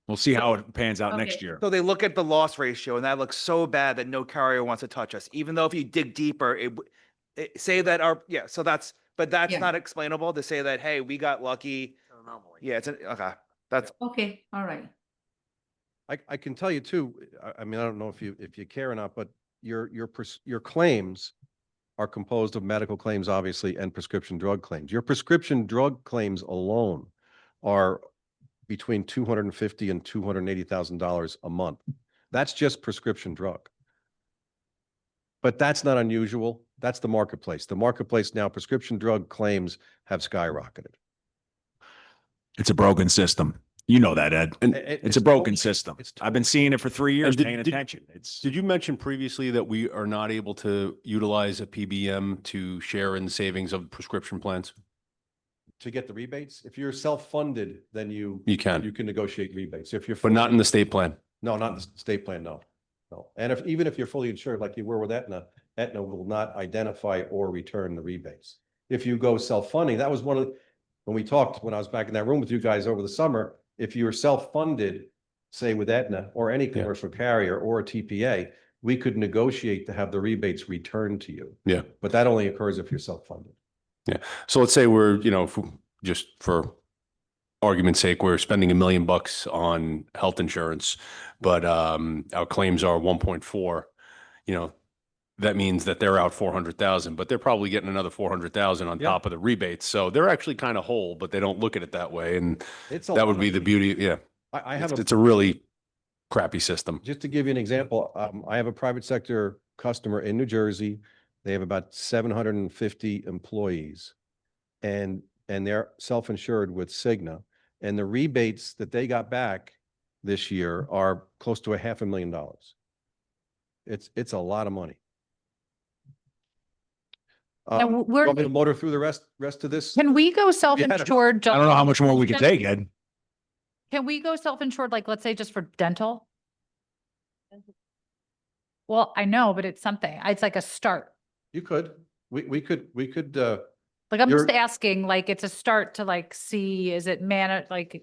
We'll see how it pans out next Okay. year. So they look at the loss ratio and that looks so bad that no carrier wants to touch us, even though if you dig deeper, say that but that's Yeah. not explainable to say that, hey, we got lucky. Yeah, okay. That's, Okay, all right. I can tell you too, I mean, I don't know if you care or not, but your claims are composed of medical claims, obviously, and prescription drug claims. Your prescription drug claims alone are between $250,000 and $280,000 a month. That's just prescription drug. But that's not unusual. That's the marketplace. The marketplace now, prescription drug claims have skyrocketed. It's a broken system. You know that, Ed. And It's a broken system. it's I've been totally- seeing it for 3 years, did- paying did- attention. It's, did you mention previously that we are not able to utilize a PBM to share in the savings of prescription plans? To get the rebates, if you're self-funded, then you You can, can negotiate rebates. If you're. but not in the fully- state plan. No, not in the state plan, no. No. And even if you're fully insured, like you were with Aetna, Aetna will not identify or return the rebates. If you go self-funding, that was one of, when we talked, when I was back in that room with you guys over the summer, if you were self-funded, say with Aetna or any commercial carrier or a TPA, we could negotiate to have the rebates returned to you. Yeah. But that only occurs if you're self-funded. So let's say we're, just for argument's sake, we're spending $1 million on health insurance, but our claims are 1.4, that means that they're out 400,000, but they're probably getting another 400,000 on Yeah. top of the rebates. So they're actually kind of whole, but they don't look at it that way. And It's a that lot would be of the money. beauty. Yeah. I have It's a really crappy system. just to give you an example, I have a private sector customer in New Jersey. They have about 750 employees. And they're self-insured with Cigna. And the rebates that they got back this year are close to $500,000. It's a lot of money. Now, we're, Want me to motor through the rest of this? can we go self-insured? I don't know how much more we can take, Ed. Can we go self-insured, like, let's say just for dental? Well, I know, but it's something. It's like a start. You could, we could, Like, I'm just You're- asking, like, it's a start to like see, is it like,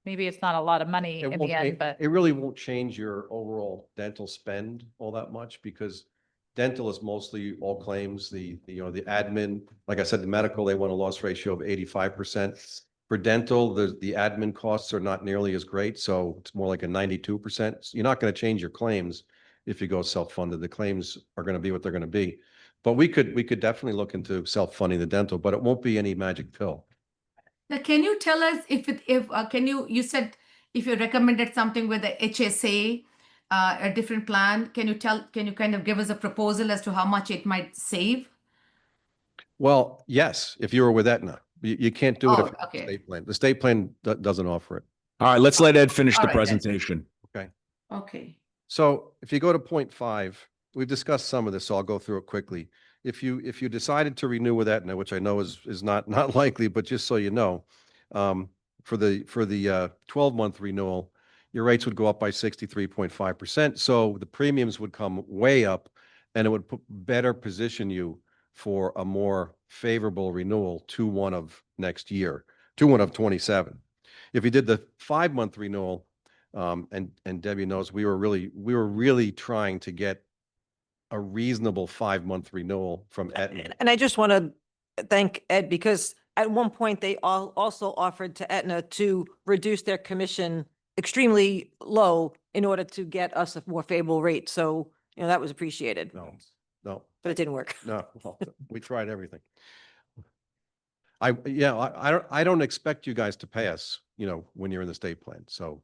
maybe it's not a lot of money in the end, but it really won't change your overall dental spend all that much because dental is mostly all claims, the admin, like I said, the medical, they want a loss ratio of 85%. For dental, the admin costs are not nearly as great, so it's more like a 92%. You're not going to change your claims if you go self-funded. The claims are going to be what they're going to be. But we could definitely look into self-funding the dental, but it won't be any magic pill. Now, can you tell us you said if you recommended something with the HSA, a different plan, can you kind of give us a proposal as to how much it might save? Well, yes, if you were with Aetna, you can't do it if Oh, you're in the okay. state plan. The state plan doesn't offer it. All right, let's let Ed finish All the right, then. presentation. Okay. So if you go to point 5, we've discussed some of this, so I'll go through it quickly. If you decided to renew with Aetna, which I know is not likely, but just so you know, for the 12-month renewal, your rates would go up by 63.5%. So the premiums would come way up, and it would better position you for a more favorable renewal to one of next year, to one of 27. If you did the 5-month renewal, and Debbie knows we were really trying to get a reasonable 5-month renewal from Aetna. And I just want to thank Ed because at one point they also offered to Aetna to reduce their commission extremely low in order to get us a more favorable rate. So, that was appreciated, No, but it didn't work. no, we tried everything. I don't expect you guys to pay us, when you're in the state plan. So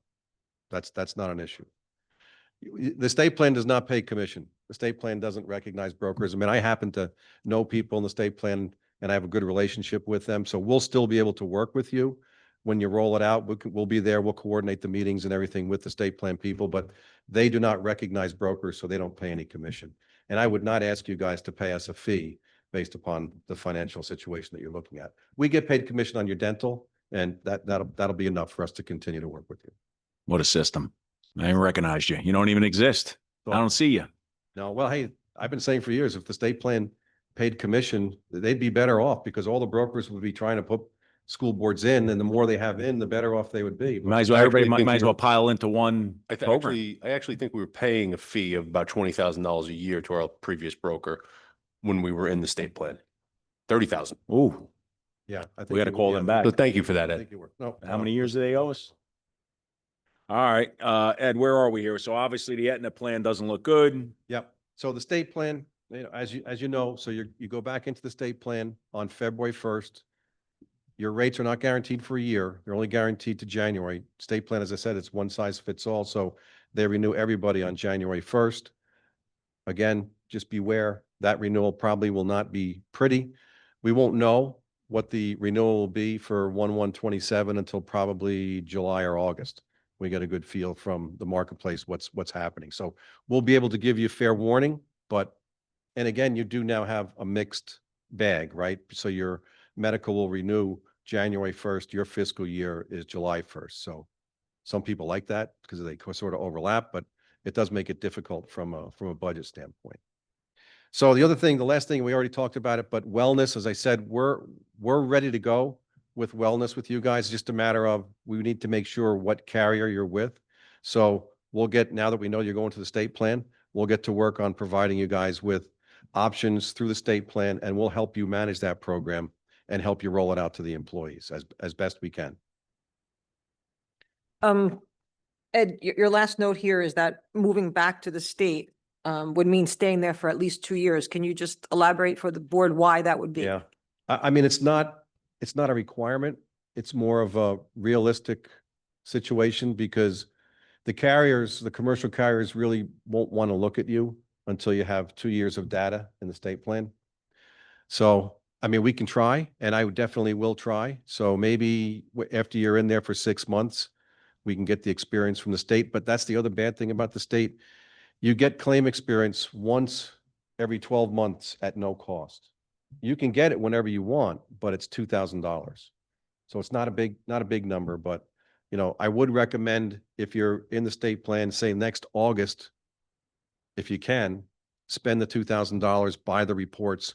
that's not an issue. The state plan does not pay commission. The state plan doesn't recognize brokers. I mean, I happen to know people in the state plan and I have a good relationship with them. So we'll still be able to work with you when you roll it out. We'll be there. We'll coordinate the meetings and everything with the state plan people, but they do not recognize brokers, so they don't pay any commission. And I would not ask you guys to pay us a fee based upon the financial situation that you're looking at. We get paid commission on your dental, and that'll be enough for us to continue to work with you. What a system. I ain't recognized you. You don't even exist. I don't see you. No, well, hey, I've been saying for years, if the state plan paid commission, they'd be better off because all the brokers would be trying to put school boards in, and the more they have in, the better off they would be. Might as well, I everybody actually might think as well pile into one program. I actually think we were paying a fee of about $20,000 a year to our previous broker when we were in the state plan. 30,000. Ooh, Yeah. I think we got to you- call yeah, them back. So thank you for that, I Ed. think you were. No. How many years do they owe us? All right, Ed, where are we here? So obviously the Aetna plan doesn't look good. Yep. So the state plan, as you know, so you go back into the state plan on February 1st. Your rates are not guaranteed for a year. They're only guaranteed to January. State plan, as I said, it's one size fits all. So they renew everybody on January 1st. Again, just beware that renewal probably will not be pretty. We won't know what the renewal will be for 1/1/27 until probably July or August. We get a good feel from the marketplace, what's happening. So we'll be able to give you fair warning, but, and again, you do now have a mixed bag, right? So your medical will renew January 1st, your fiscal year is July 1st. So some people like that because they sort of overlap, but it does make it difficult from a budget standpoint. So the other thing, the last thing, we already talked about it, but wellness, as I said, we're ready to go with wellness with you guys. It's just a matter of, we need to make sure what carrier you're with. So we'll get, now that we know you're going to the state plan, we'll get to work on providing you guys with options through the state plan, and we'll help you manage that program and help you roll it out to the employees as best we can. Ed, your last note here is that moving back to the state would mean staying there for at least 2 years. Can you just elaborate for the board why that would be? Yeah, I mean, it's not a requirement. It's more of a realistic situation because the carriers, the commercial carriers really won't want to look at you until you have 2 years of data in the state plan. So, I mean, we can try, and I definitely will try. So maybe after you're in there for 6 months, we can get the experience from the state. But that's the other bad thing about the state. You get claim experience once every 12 months at no cost. You can get it whenever you want, but it's $2,000. So it's not a big number, but you know, I would recommend if you're in the state plan, say next August, if you can, spend the $2,000, buy the reports.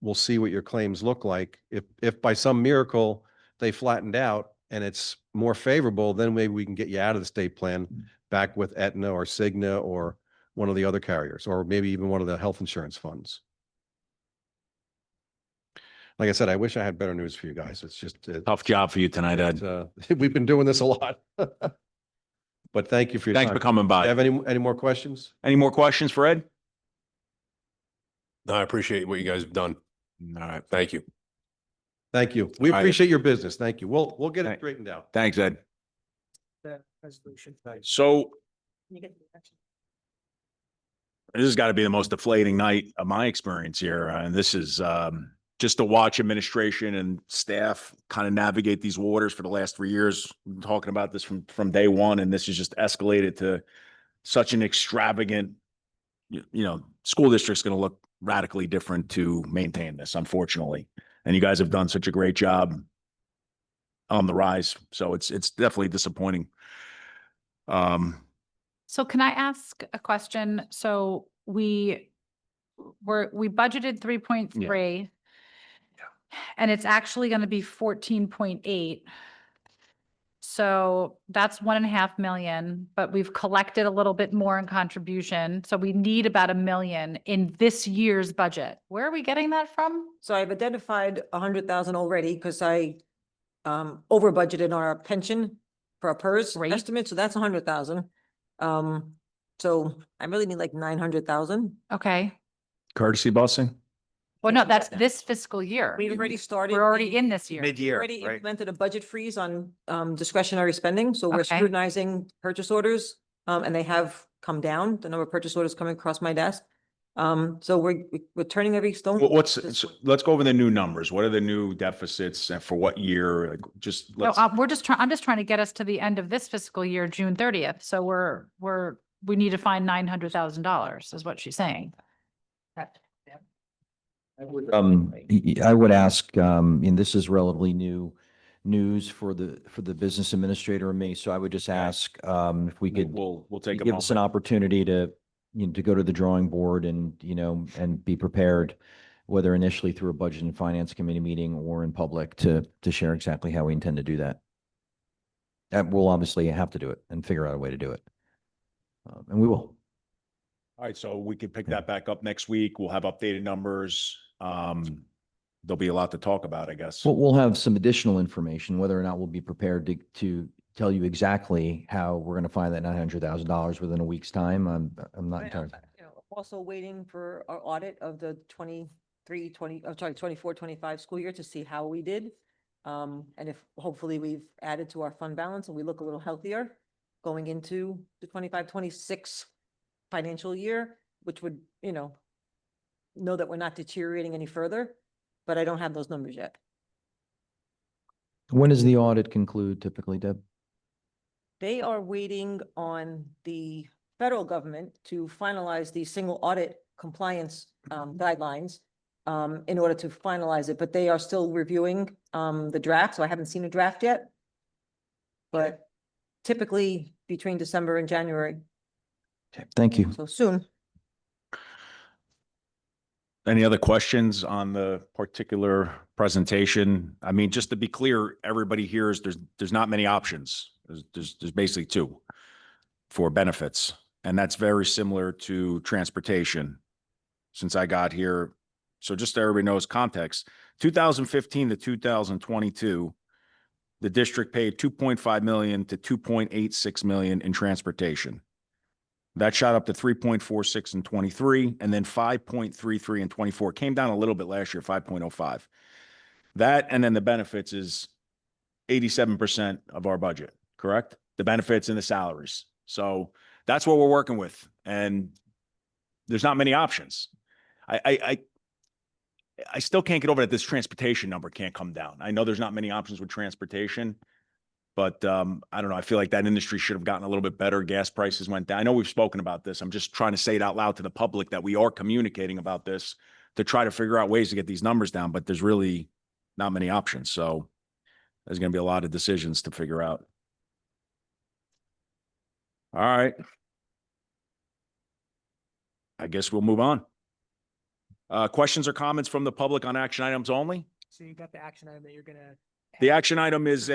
We'll see what your claims look like. If by some miracle they flattened out and it's more favorable, then maybe we can get you out of the state plan back with Aetna or Cigna or one of the other carriers, or maybe even one of the health insurance funds. Like I said, I wish I had better news for you guys. It's just Tough job for you tonight, Ed. we've been doing this a lot. But thank you for your time. Thanks for coming Do by. you have any more questions? Any more questions for Ed? No, I appreciate what you guys have done. All right. Thank you. Thank you. We All right. appreciate your business. Thank you. We'll get it Thank- straightened out. Thanks, Ed. So this has got to be the most deflating night of my experience here. And this is just to watch administration and staff kind of navigate these waters for the last 3 years. We've been talking about this from day one, and this has just escalated to such an extravagant, you know, school district's going to look radically different to maintain this, unfortunately. And you guys have done such a great job on the rise. So it's definitely disappointing. So can I ask a question? So we budgeted 3.3. And it's actually going to be 14.8. So that's 1.5 million, but we've collected a little bit more in contribution. So we need about $1 million in this year's budget. Where are we getting that from? So I've identified 100,000 already because I over budgeted on our pension for our PERS Great. estimate. So that's 100,000. So I really need like 900,000. Okay. Courtesy busing? Well, no, that's this fiscal year. We've already started. We're already in this year. Mid-year, Already right? implemented a budget freeze on discretionary spending, so we're Okay. scrutinizing purchase orders, and they have come down, the number of purchase orders coming across my desk. So we're turning every stone. Let's go over the new numbers. What are the new deficits and for what year? Like, just No, let's, I'm just trying to get us to the end of this fiscal year, June 30th. So we need to find $900,000 is what she's saying. I would ask, and this is relatively new news for the business administrator and me, so I would just ask, if we could we'll take a give us an moment. opportunity to, you know, to go to the drawing board and, you know, and be prepared, whether initially through a budget and finance committee meeting or in public to share exactly how we intend to do that. We'll obviously have to do it and figure out a way to do it. And we will. All right, so we could pick that back up next week. We'll have updated numbers. There'll be a lot to talk about, I guess. We'll have some additional information, whether or not we'll be prepared to tell you exactly how we're going to find that $900,000 within a week's time. I'm not entirely. You know, also waiting for our audit of the 24-25 school year to see how we did. And if hopefully we've added to our fund balance and we look a little healthier going into the 25-26 financial year, which would, you know that we're not deteriorating any further, but I don't have those numbers yet. When does the audit conclude typically, Deb? They are waiting on the federal government to finalize the single audit compliance guidelines in order to finalize it, but they are still reviewing the draft, so I haven't seen a draft yet. But typically between December and January, Okay, thank you. so soon. Any other questions on the particular presentation? I mean, just to be clear, everybody hears there's not many options. There's basically two for benefits. And that's very similar to transportation since I got here. So just so everybody knows context, 2015 to 2022, the district paid 2.5 million to 2.86 million in transportation. That shot up to 3.46 in 23 and then 5.33 in 24. Came down a little bit last year, 5.05. That and then the benefits is 87% of our budget, correct? The benefits and the salaries. So that's what we're working with. And there's not many options. I still can't get over that this transportation number can't come down. I know there's not many options with transportation. But I don't know. I feel like that industry should have gotten a little bit better. Gas prices went down. I know we've spoken about this. I'm just trying to say it out loud to the public that we are communicating about this to try to figure out ways to get these numbers down. But there's really not many options. So there's going to be a lot of decisions to figure out. All right. I guess we'll move on. Questions or comments from the public on action items only? So you got the action item that you're gonna. The action item is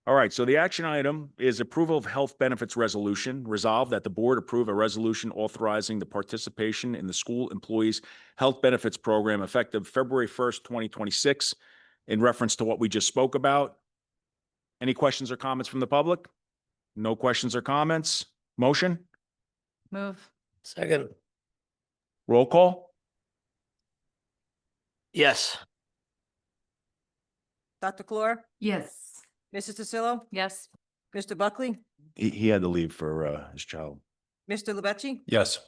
all right, so the action item is approval of health benefits resolution. Resolved that the board approve a resolution authorizing the participation in the school employees health benefits program effective February 1st, 2026, in reference to what we just spoke about. Any questions or comments from the public? No questions or comments? Motion? Move. Second. Roll call? Yes. Dr. Clore, Yes. Mrs. DeSillo, Yes. Mr. Buckley, He had to leave for his child. Mr. Lebechi, Yes.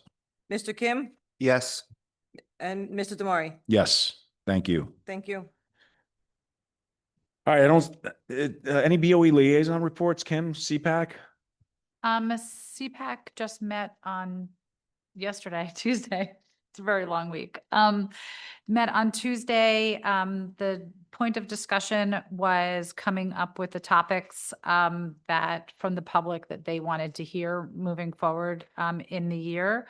Mr. Kim, Yes. and Mr. Damari. Yes, thank you. Thank you. All right, I don't, any BOE liaison reports, Kim, CPAC? CPAC just met on yesterday, Tuesday. It's a very long week. Met on Tuesday. The point of discussion was coming up with the topics that from the public that they wanted to hear moving forward in the year.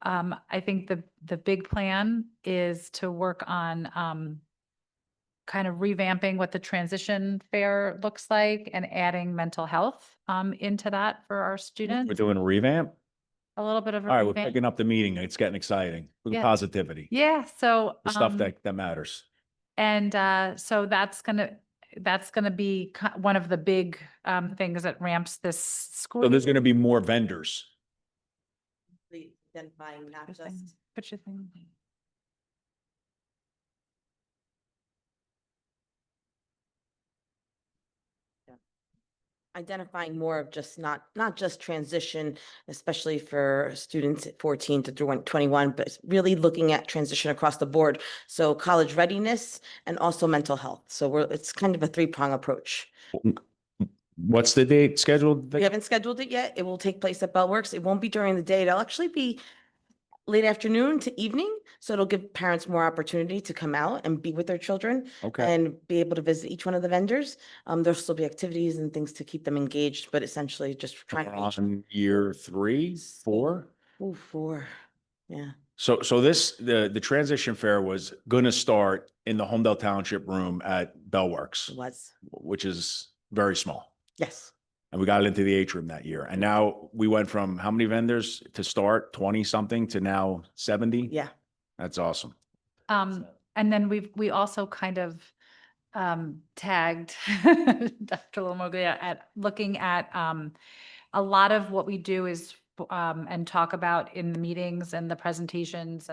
I think the big plan is to work on kind of revamping what the transition fair looks like and adding mental health into that for our students. We're doing a revamp? A little bit of a All right, we're revamp. picking up the meeting. It's getting exciting. With Yeah. positivity. Yeah, so The stuff that matters. and so that's gonna be one of the big things that ramps this school. So there's going to be more vendors. Identifying not Put your thing. identifying more of just not just transition, especially for students at 14 to 21, but really looking at transition across the board. So college readiness and also mental health. So it's kind of a three-prong approach. What's the date scheduled? We haven't scheduled it yet. It will take place at Bellworks. It won't be during the day. It'll actually be late afternoon to evening. So it'll give parents more opportunity to come out and be with their children Okay. and be able to visit each one of the vendors. There'll still be activities and things to keep them engaged, but essentially just trying to reach. On year 3, 4? Ooh, 4, yeah. So the transition fair was going to start in the Holmdel Township room at Bellworks, It was, which is very small. yes. And we got it into the atrium that year. And now we went from how many vendors to start, 20 something to now 70? Yeah. That's awesome. And then we also kind of tagged Dr. Lomoglia at looking at a lot of what we do is and talk about in the meetings and the presentations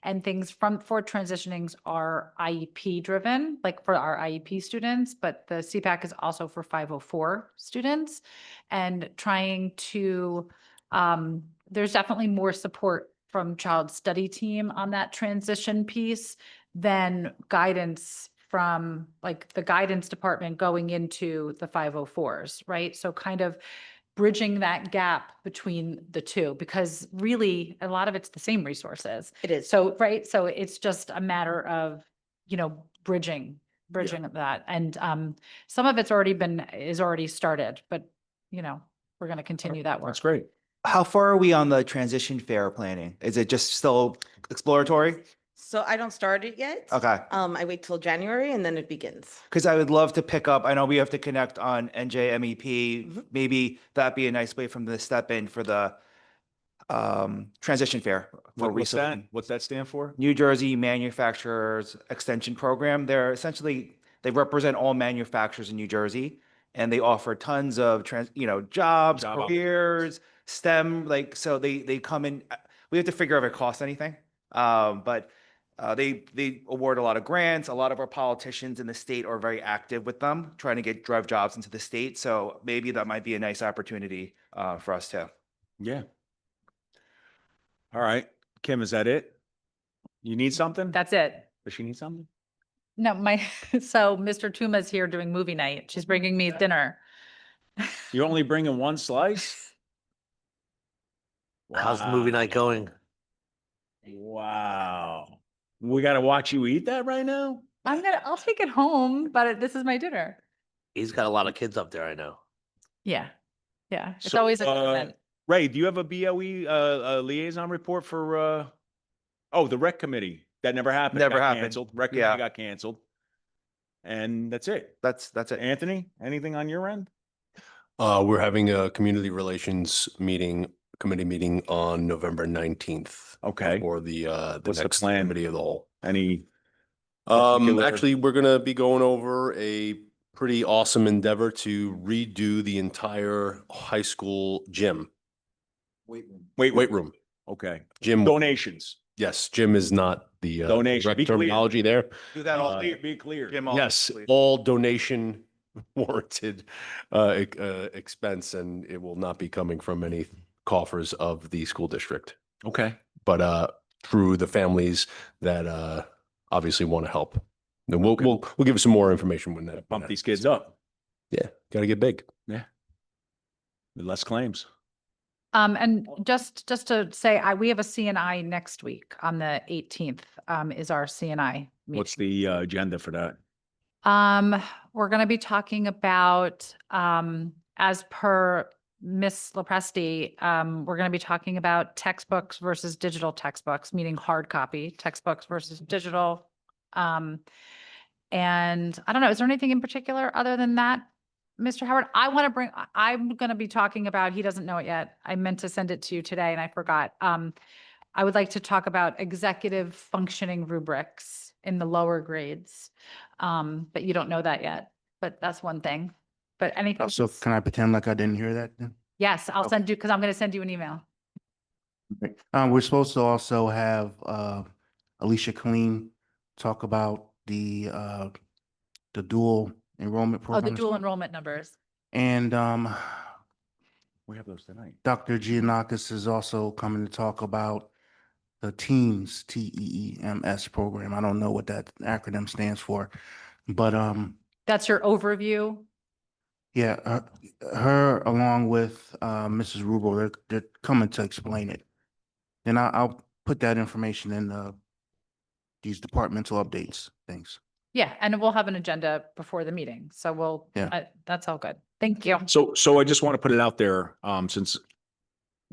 and things for transitionings are IEP driven, like for our IEP students, but the CPAC is also for 504 students and trying to, there's definitely more support from child study team on that transition piece than guidance from like the guidance department going into the 504s, right? So kind of bridging that gap between the two, because really a lot of it's the same resources. It is. So, right, so it's just a matter of, bridging that. And some of it's is already started, but we're going to continue that work. That's great. How far are we on the transition fair planning? Is it just still exploratory? So I don't start it yet. Okay. I wait till January and then it begins. Because I would love to pick up, I know we have to connect on NJMEP. Maybe that'd be a nice way from the step in for the transition fair for What's that? research. What's that stand for? New Jersey Manufacturers Extension Program. They represent all manufacturers in New Jersey, and they offer tons of jobs, Job careers, STEM, so they come in. We have to figure out if it costs anything. But they award a lot of grants. A lot of our politicians in the state are very active with them, trying to drive jobs into the state. So maybe that might be a nice opportunity for us too. Yeah. All right. Kim, is that it? You need something? That's it. Does she need something? No, so Mr. Tuma's here doing movie night. She's bringing me dinner. You only bringing one slice? How's the movie night going? Wow. We got to watch you eat that right now? I'll take it home, but this is my dinner. He's got a lot of kids up there, I know. Yeah. Yeah. It's So, always a good event. Ray, do you have a BOE liaison report for the rec committee? That never happened. Never Got happened. Canceled. Rec Yeah. committee got canceled. And that's it. That's it. Anthony, anything on your end? We're having a community relations committee meeting on November 19th. Okay. For the What's the next plan? committee of the whole. Any? particular- Actually, we're gonna be going over a pretty awesome endeavor to redo the entire high school gym, Weight weight room, Okay. gym. Donations. Yes, gym is not the Donation. correct Be clear. terminology there. Do that all. Be clear. Jim, all- Yes, please. all donation warranted expense, and it will not be coming from any coffers of the school district, Okay. but through the families that obviously want to help. And we'll give you some more information when that Bump these kids up. Yeah, got to get big. With less claims. And just to say, we have a CNI next week on the 18th, is our CNI meeting. What's the agenda for that? We're going to be talking about, as per Miss Lopresti, we're going to be talking about textbooks versus digital textbooks, meaning hard copy textbooks versus digital. And I don't know, is there anything in particular other than that, Mr. Howard? I'm going to be talking about, he doesn't know it yet. I meant to send it to you today and I forgot. I would like to talk about executive functioning rubrics in the lower grades. But you don't know that yet, but that's one thing. But anything? So can I pretend like I didn't hear that then? Yes, I'll send you, because I'm going to send you an email. We're supposed to also have Alicia Colleen talk about the dual enrollment Oh, program. the dual enrollment numbers. And We have those tonight. Dr. Giannakis is also coming to talk about the TEAMS, TEEMS program. I don't know what that acronym stands for, but That's your overview. yeah, her along with Mrs. Rubel, they're coming to explain it. And I'll put that information in these departmental updates, things. Yeah, and we'll have an agenda before the meeting. So Yeah. that's all good. Thank you. So I just want to put it out there, since,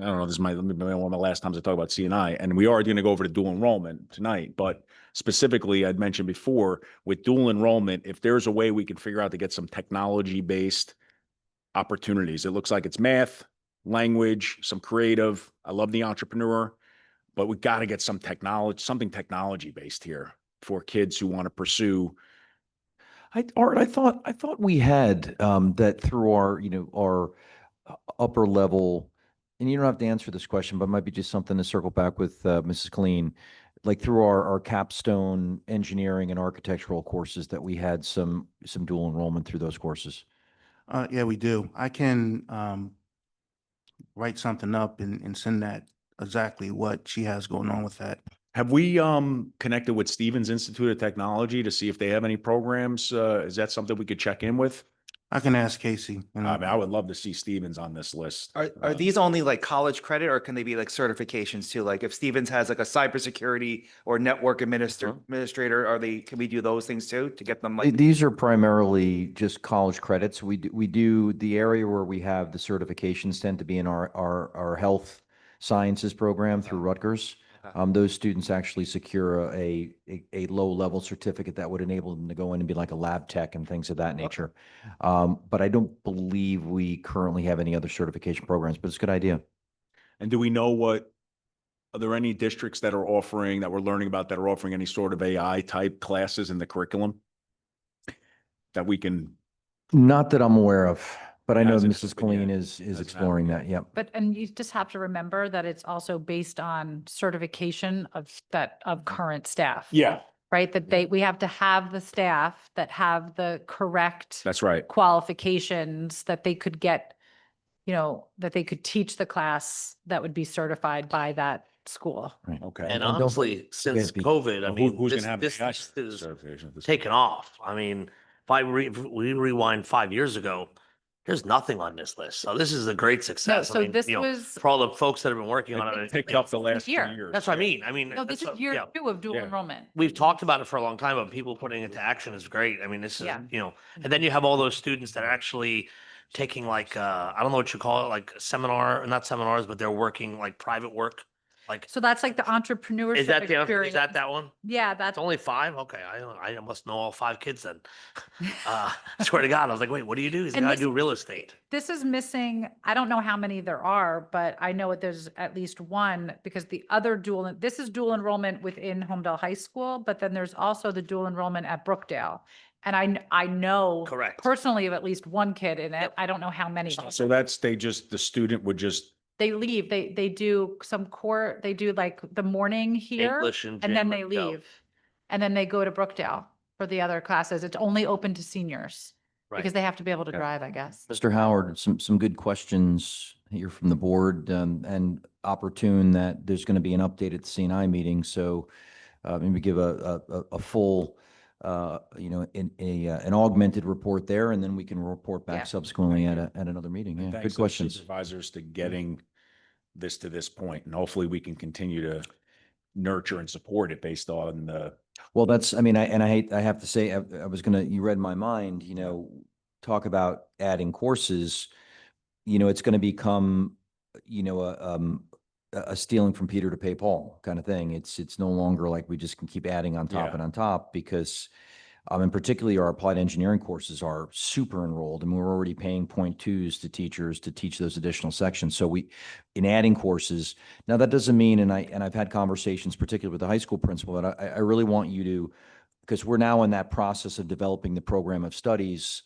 I don't know, this is one of the last times I talk about CNI, and we are going to go over to dual enrollment tonight, but specifically, I'd mentioned before, with dual enrollment, if there's a way we can figure out to get some technology-based opportunities, it looks like it's math, language, some creative. I love the entrepreneur, but we got to get some technology, something technology-based here for kids who want to pursue. Art, I thought we had that through our, our upper level, and you don't have to answer this question, but it might be just something to circle back with Mrs. Colleen, like through our capstone engineering and architectural courses, that we had some dual enrollment through those courses. Yeah, we do. I can write something up and send that exactly what she has going on with that. Have we connected with Stevens Institute of Technology to see if they have any programs? Is that something we could check in with? I can ask Casey. And I mean, I would love to see Stevens on this list. Are these only like college credit or can they be like certifications too? Like if Stevens has like a cybersecurity or network administrator, can we do those things too to get them like? These are primarily just college credits. We do the area where we have the certifications tend to be in our health sciences program through Rutgers. Okay. Those students actually secure a low-level certificate that would enable them to go in and be like a lab tech and things of that nature. But I don't believe we currently have any other certification programs, but it's a good idea. And do we know are there any districts that are offering, that we're learning about, that are offering any sort of AI type classes in the curriculum? That we can, Not that I'm aware of, but I know Hasn't Mrs. happened yet. Colleen is Hasn't exploring happened that. Yep. But, and you just have to remember that it's also based on certification of current staff. yeah, Right? That we have to have the staff that have the correct that's right. qualifications that they could get, that they could teach the class that would be certified by that school. Okay. And don't honestly, since be- COVID, I Well, mean, who's this, gonna have this AI list is certification at this taken off. I mean, if we rewind 5 years ago, there's nothing on this list. So this is a great success. I so mean, this you know, was- for all the folks that have been working on it. Picked you know, up the last 2 Year. years. That's what I yeah. mean. I mean, No, this is that's year yeah. 2 of dual Yeah. enrollment. We've talked about it for a long time, but people putting it to action is great. I mean, this is, Yeah. and then you have all those students that are actually taking like, I don't know what you call it, like not seminars, but they're working like private work. Like, So that's like the entrepreneurship is that experience. that one? Yeah, It's that's, only 5? Okay, I must know all 5 kids then. I swear to God, I was like, wait, what do you do? He's like, And I this- do real estate. this is missing, I don't know how many there are, but I know there's at least one because the other this is dual enrollment within Holmdel High School, but then there's also the dual enrollment at Brookdale. And I know Correct. personally of at least one kid in it. Yep. I don't know how many. So that's, the student would just, They leave, they do some they do like the morning here English and and then gym they and go. leave. And then they go to Brookdale for the other classes. It's only open to seniors because Right. they have to be able to Yeah. drive, I guess. Mr. Howard, some good questions here from the board, and opportune that there's going to be an update at the CNI meeting. So maybe give a full, an augmented report there, and then we can report Yeah. back subsequently at another meeting. and Yeah, thanks good to the questions. supervisors to getting this to this point, and hopefully we can continue to nurture and support it based on the, Well, that's, I mean, I have to say, I was gonna, you read my mind, talk about adding courses, it's gonna become, a stealing from Peter to pay Paul kind of thing. It's no longer like we just can keep adding on top Yeah. and on top because, and particularly our applied engineering courses are super enrolled and we're already paying 0.2s to teachers to teach those additional sections. So in adding courses, now that doesn't mean, and I've had conversations particularly with the high school principal, that I really want you to, because we're now in that process of developing the program of studies.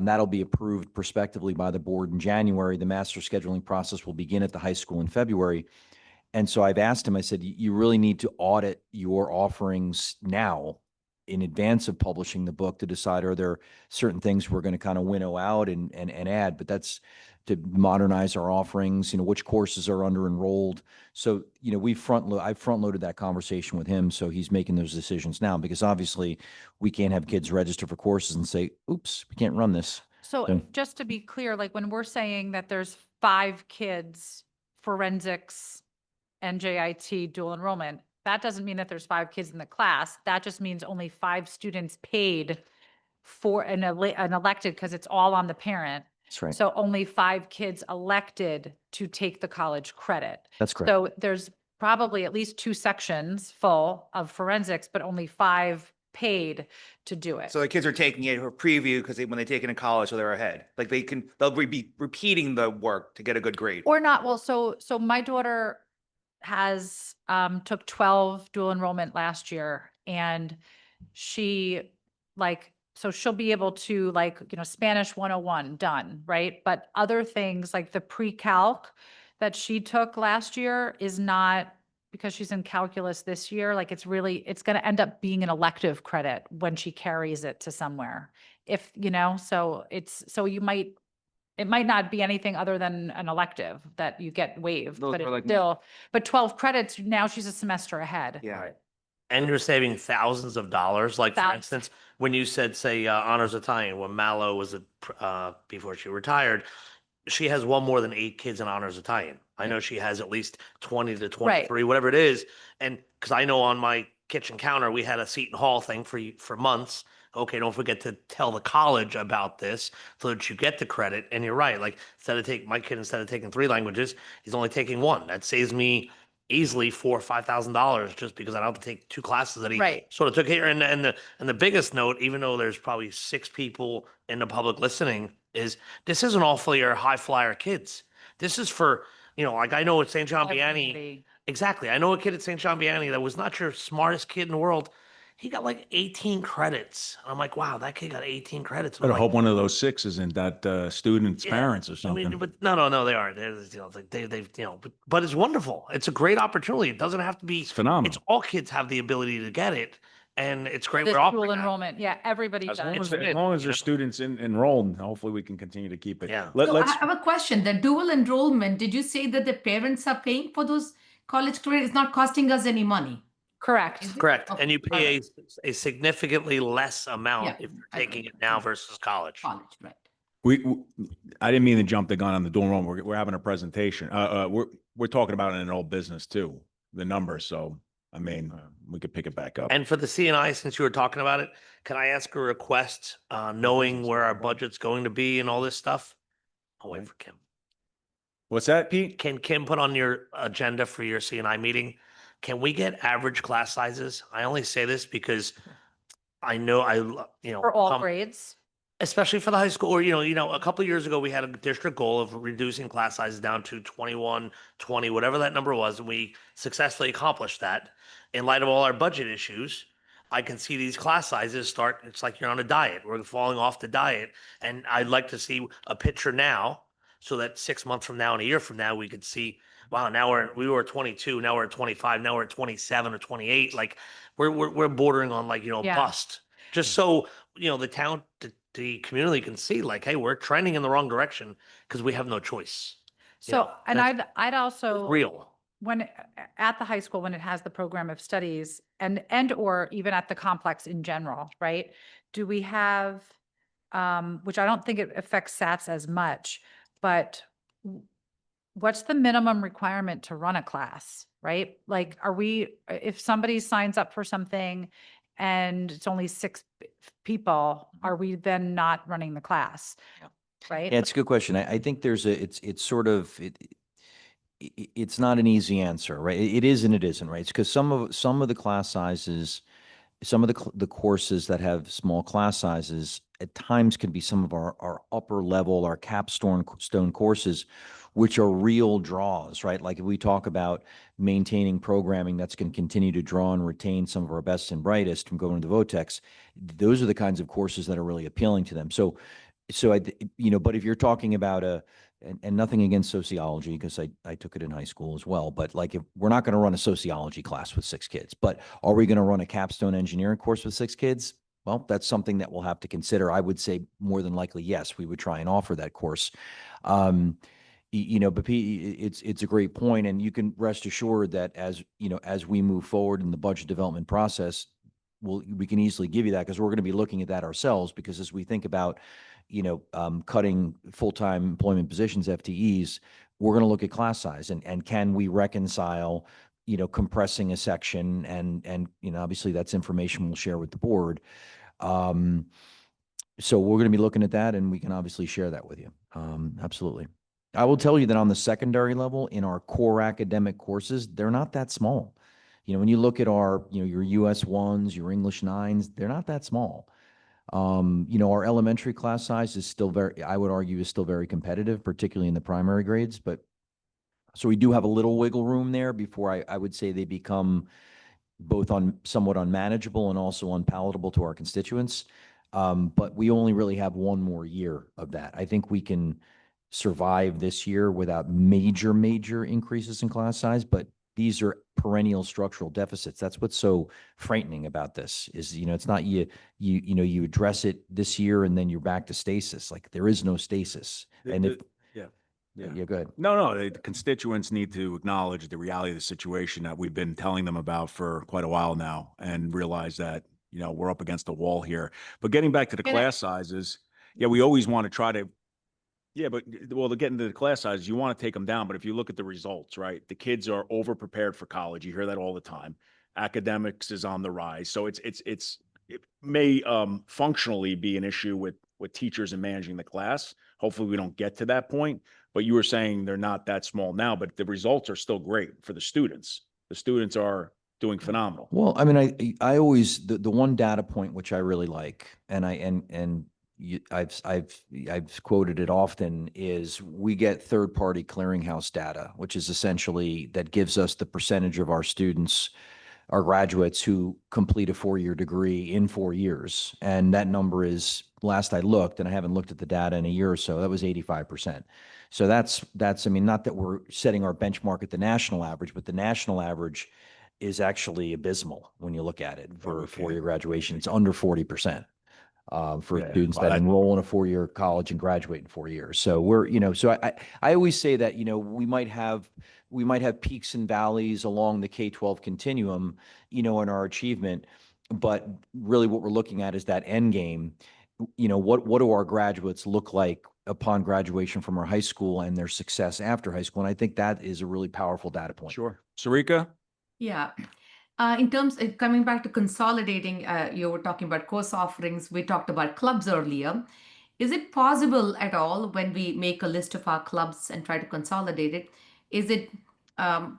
That'll be approved prospectively by the board in January. The master scheduling process will begin at the high school in February. And so I've asked him, I said, you really need to audit your offerings now in advance of publishing the book to decide, are there certain things we're going to kind of winnow out and add, but that's to modernize our offerings, which courses are under enrolled. So, I've front loaded that conversation with him. So he's making those decisions now because obviously we can't have kids register for courses and say, oops, we can't run this. So So- just to be clear, like when we're saying that there's 5 kids, forensics, NJIT dual enrollment, that doesn't mean that there's 5 kids in the class. That just means only 5 students paid for an elected, because it's all on the parent. That's right. So only 5 kids elected to take the college credit. That's correct. So there's probably at least 2 sections full of forensics, but only 5 paid to do it. So the kids are taking it for preview because when they take it in college, so they're ahead. Like they'll be repeating the work to get a good grade. Or not, well, so my daughter has took 12 dual enrollment last year, and she so she'll be able to Spanish 101 done, right? But other things like the pre-calc that she took last year is not, because she's in calculus this year, it's going to end up being an elective credit when she carries it to somewhere. So you might it might not be anything other than an elective that you get waived, Those but are it's like- still, but 12 credits, now she's a semester ahead. Yeah. And you're saving thousands of dollars. Like, for Thou- instance, when you said, say, honors Italian, when Mallow was before she retired, she has one more than 8 kids in honors Italian. I know she has at least 20 to 23, whatever it is. And because I know on my kitchen counter, we had a Seton Hall thing for months. Okay, don't forget to tell the college about this so that you get the credit. And you're right. Like, my kid, instead of taking 3 languages, he's only taking 1. That saves me easily $4,000 or $5,000 just because I don't have to take 2 classes that he Right. sort of took here. And the biggest note, even though there's probably 6 people in the public listening, is this isn't all for your high flyer kids. This is for, like I know at St. John Vianney, Everybody. exactly. I know a kid at St. John Vianney that was not your smartest kid in the world. He got like 18 credits. And I'm like, wow, that kid got 18 credits. And I'm Better like, hope one of those 6 isn't that student's yeah, parents or I something. mean, but no, they aren't. They're, like they've, but it's wonderful. It's a great opportunity. It doesn't have to be, It's phenomenal. it's all kids have the ability to get it. And it's great. This We're offering dual that. enrollment, yeah, everybody As does. long It's as, great, there's you know? students enrolled, hopefully we can continue to keep it. Yeah. Let, So I let's, have a question. The dual enrollment, did you say that the parents are paying for those college credits? It's not costing us any money? Correct. Is it? Correct. Okay, And you all pay right. a significantly less amount Yeah, if you're I taking got it it. now Okay. versus college. College, right. I didn't mean to jump the gun on the dual enrollment. We're having a presentation. We're talking about it in an old business too, the numbers. So, I mean, we could pick it back up. And for the CNI, since you were talking about it, can I ask a request, knowing where our budget's going to be and all this stuff? I'll wait for Kim. What's that, Pete? Can Kim put on your agenda for your CNI meeting? Can we get average class sizes? I only say this because I know For all come- grades. especially for the high school, or, a couple of years ago, we had a district goal of reducing class sizes down to 21, 20, whatever that number was, and we successfully accomplished that. In light of all our budget issues, I can see these class sizes start, it's like you're on a diet. We're falling off the diet. And I'd like to see a picture now so that 6 months from now and a year from now, we could see, wow, now we were at 22, now we're at 25, now we're at 27 or 28. Like we're bordering on like, Yeah. bust. Just so, the town, the community can see like, hey, we're trending in the wrong direction because we have no choice. So, and that's I'd also. real. When at the high school, when it has the program of studies and or even at the complex in general, right? Do we have, which I don't think it affects SATs as much, but what's the minimum requirement to run a class, right? Like, if somebody signs up for something and it's only 6 people, are we then not running the class? Right? Yeah, it's a good question. I think it's sort of, it's not an easy answer, right? It is and it isn't, right? It's because some of the class sizes, some of the courses that have small class sizes at times can be some of our upper level, our capstone courses, which are real draws, right? Like if we talk about maintaining programming that's going to continue to draw and retain some of our best and brightest from going to the VOTEX, those are the kinds of courses that are really appealing to them. So but if you're talking about and nothing against sociology, because I took it in high school as well, but like if we're not going to run a sociology class with 6 kids, but are we going to run a capstone engineering course with 6 kids? Well, that's something that we'll have to consider. I would say more than likely, yes, we would try and offer that course. But Pete, it's a great point, and you can rest assured that as we move forward in the budget development process, we can easily give you that because we're going to be looking at that ourselves. Because as we think about cutting full-time employment positions, FTEs, we're going to look at class size and can we reconcile, compressing a section and obviously that's information we'll share with the board. So we're going to be looking at that and we can obviously share that with you. Absolutely. I will tell you that on the secondary level in our core academic courses, they're not that small. When you look at our, your US 1s, your English 9s, they're not that small. Our elementary class size is still I would argue is still very competitive, particularly in the primary grades, but so we do have a little wiggle room there before I would say they become both somewhat unmanageable and also unpalatable to our constituents. But we only really have one more year of that. I think we can survive this year without major increases in class size, but These are perennial structural deficits. That's what's so frightening about this is, it's not you address it this year and then you're back to stasis. Like there is no stasis. And if, yeah, go ahead. No, the constituents need to acknowledge the reality of the situation that we've been telling them about for quite a while now and realize that, we're up against a wall here. But getting back to the class sizes, we always want to try to, to get into the class sizes, you want to take them down. But if you look at the results, right, the kids are over prepared for college. You hear that all the time. Academics is on the rise. So it may functionally be an issue with teachers and managing the class. Hopefully we don't get to that point. But you were saying they're not that small now, but the results are still great for the students. The students are doing phenomenal. Well, I mean, I always, the one data point, which I really like, and I've quoted it often, is we get third-party clearinghouse data, which is essentially that gives us the percentage of our students, our graduates who complete a 4-year degree in 4 years. And that number is, last I looked, and I haven't looked at the data in a year or so, that was 85%. So that's, I mean, not that we're setting our benchmark at the national average, but the national average is actually abysmal when you look at it for a 4-year graduation. It's under 40%. For students that enroll in a 4-year college and graduate in 4 years. So we're, so I always say that, we might have peaks and valleys along the K-12 continuum, in our achievement, but really what we're looking at is that end game. What do our graduates look like upon graduation from our high school and their success after high school? And I think that is a really powerful data point. Sure. Sarika? Yeah. In terms of coming back to consolidating, you were talking about course offerings. We talked about clubs earlier. Is it possible at all when we make a list of our clubs and try to consolidate it? Is it